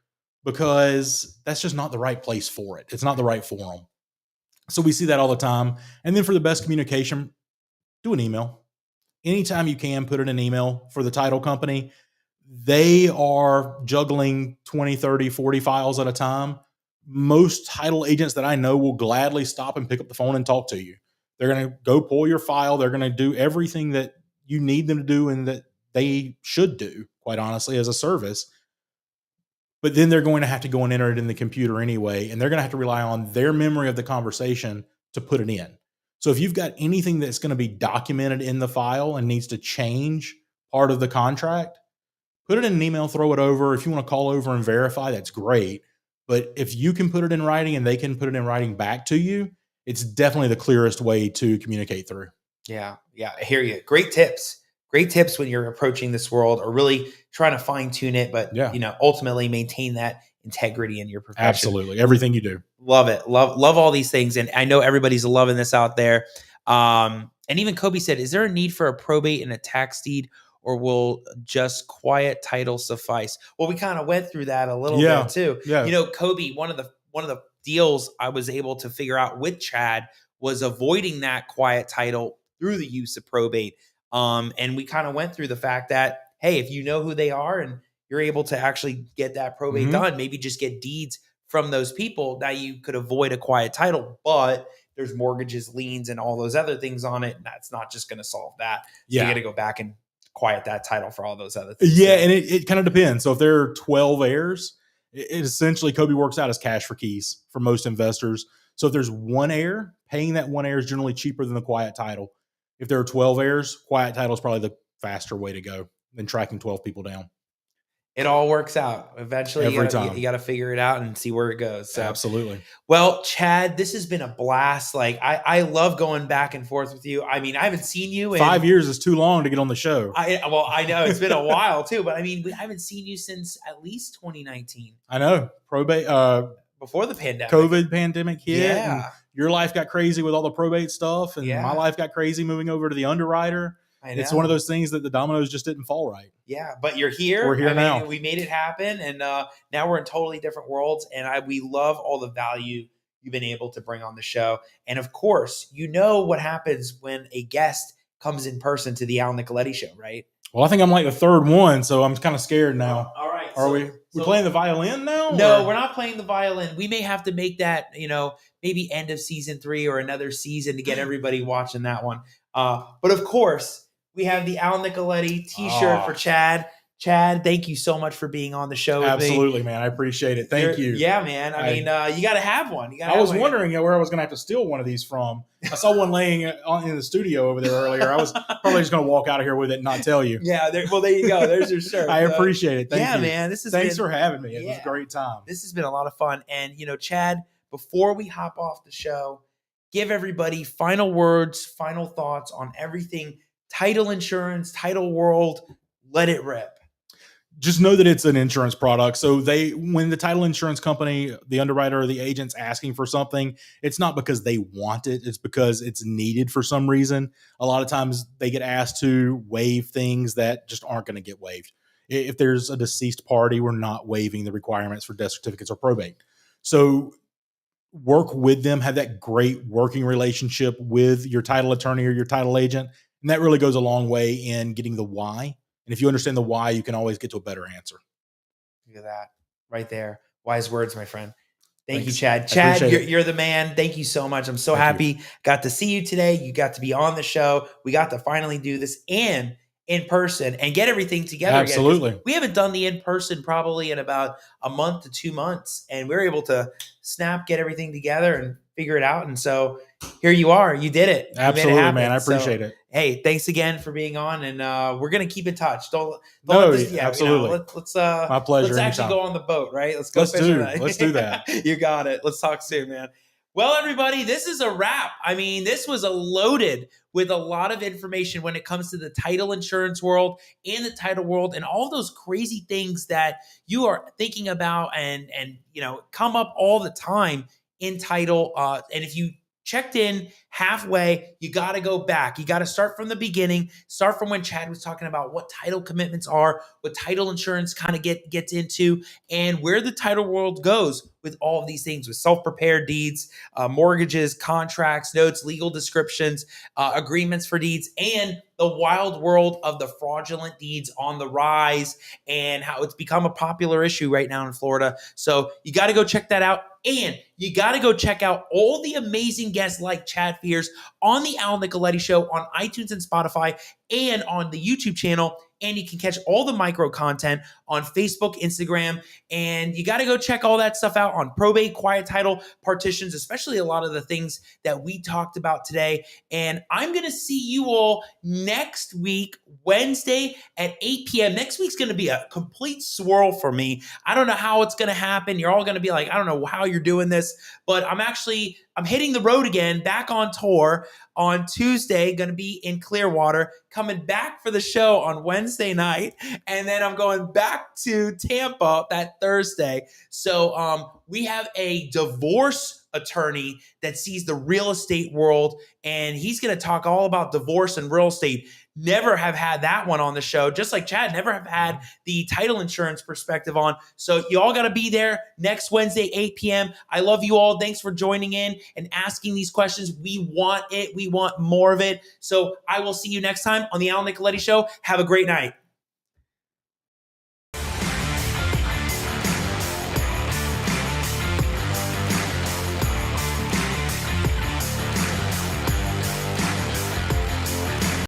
because that's just not the right place for it. It's not the right forum. So we see that all the time. And then for the best communication, do an email. Anytime you can, put it in an email. For the title company, they are juggling 20, 30, 40 files at a time. Most title agents that I know will gladly stop and pick up the phone and talk to you. They're going to go pull your file. They're going to do everything that you need them to do and that they should do, quite honestly, as a service. But then they're going to have to go and enter it in the computer anyway, and they're going to have to rely on their memory of the conversation to put it in. So if you've got anything that's going to be documented in the file and needs to change part of the contract, put it in an email, throw it over. If you want to call over and verify, that's great. But if you can put it in writing and they can put it in writing back to you, it's definitely the clearest way to communicate through. Yeah. I hear you. Great tips. Great tips when you're approaching this world or really trying to fine tune it, but ultimately maintain that integrity in your profession. Absolutely. Everything you do. Love it. Love all these things. And I know everybody's loving this out there. And even Kobe said, is there a need for a probate and a tax deed, or will just quiet title suffice? Well, we kind of went through that a little bit too. Yeah. Kobe, one of the deals I was able to figure out with Chad was avoiding that quiet title through the use of probate. And we kind of went through the fact that, hey, if you know who they are and you're able to actually get that probate done, maybe just get deeds from those people, that you could avoid a quiet title. But there's mortgages, liens, and all those other things on it. And that's not just going to solve that. So you got to go back and quiet that title for all those other things. Yeah, and it kind of depends. So if there are 12 heirs, it essentially Kobe works out as cash for keys for most investors. So if there's one heir, paying that one heir is generally cheaper than the quiet title. If there are 12 heirs, quiet title is probably the faster way to go than tracking 12 people down. It all works out. Eventually, Every you time. got to figure it out and see where it goes. So, absolutely. Well, Chad, this has been a blast. Like, I love going back and forth with you. I mean, I haven't seen you in 5 years is too long to get on the show. I know it's been a while too, but I mean, I haven't seen you since at least 2019. I know. Probate, before the pandemic. COVID pandemic hit. Yeah. And your life got crazy with all the probate stuff, and my life got crazy moving over to the underwriter. I know. It's one of those things that the dominoes just didn't fall right. Yeah, but you're here. We're here now. We made it happen, and now we're in totally different worlds. And we love all the value you've been able to bring on the show. And of course, you know what happens when a guest comes in person to the Al Nicoletti Show, right? Well, I think I'm like the third one, so I'm kind of scared now. All right. Are we playing the violin now? No, we're not playing the violin. We may have to make that, maybe end of season 3 or another season to get everybody watching that one. But of course, we have the Al Nicoletti t-shirt for Chad. Chad, thank you so much for being on the show. Absolutely, man. I appreciate it. Thank you. Yeah, man. I mean, you got to have one. I was wondering where I was going to have to steal one of these from. I saw one laying in the studio over there earlier. I was probably just going to walk out of here with it and not tell you. Yeah. There you go. There's your shirt. I appreciate it. Thank you. Man. Thanks for having me. It was a great time. This has been a lot of fun. And, Chad, before we hop off the show, give everybody final words, final thoughts on everything title insurance, title world. Let it rip. Just know that it's an insurance product. So when the title insurance company, the underwriter, or the agent's asking for something, it's not because they want it. It's because it's needed for some reason. A lot of times they get asked to waive things that just aren't going to get waived. If there's a deceased party, we're not waiving the requirements for death certificates or probate. So work with them, have that great working relationship with your title attorney or your title agent. And that really goes a long way in getting the why. And if you understand the why, you can always get to a better answer. Look at that right there. Wise words, my friend. Thank Thanks. you, Chad. Chad, you're the man. Thank you so much. I'm so happy. Got to see you today. You got to be on the show. We got to finally do this and in person and get everything together. Absolutely. Again. We haven't done the in-person probably in about a month to 2 months. And we're able to get everything together and figure it out. And so here you are. You did it. Absolutely, man. I appreciate it. Hey, thanks again for being on, and we're gonna keep in touch. Absolutely. Let's my pleasure. Let's actually go on the boat, right? Let's go. Let's do that. You got it. Let's talk soon, man. Well, everybody, this is a wrap. I mean, this was loaded with a lot of information when it comes to the title insurance world and the title world and all those crazy things that you are thinking about and come up all the time in title. And if you checked in halfway, you got to go back. You got to start from the beginning, start from when Chad was talking about what title commitments are, what title insurance kind of gets into, and where the title world goes with all of these things, with self-prepared deeds, mortgages, contracts, notes, legal descriptions, agreements for deeds, and the wild world of the fraudulent deeds on the rise and how it's become a popular issue right now in Florida. So you got to go check that out. And you got to go check out all the amazing guests like Chad Fears on the Al Nicoletti Show on iTunes and Spotify and on the YouTube channel. And you can catch all the micro content on Facebook, Instagram, and you got to go check all that stuff out on probate, quiet title, partitions, especially a lot of the things that we talked about today. And I'm going to see you all next week, Wednesday at 8 p.m. Next week's going to be a complete swirl for me. I don't know how it's going to happen. You're all going to be like, I don't know how you're doing this, but I'm hitting the road again, back on tour on Tuesday, going to be in Clearwater, coming back for the show on Wednesday night. And then I'm going back to Tampa that Thursday. So we have a divorce attorney that sees the real estate world, and he's going to talk all about divorce and real estate. never have had that one on the show, just like Chad, never have had the title insurance perspective on. So you all got to be there next Wednesday, 8 p.m. I love you all. Thanks for joining in and asking these questions. We want it. We want more of it. So I will see you next time on the Al Nicoletti Show. Have a great night.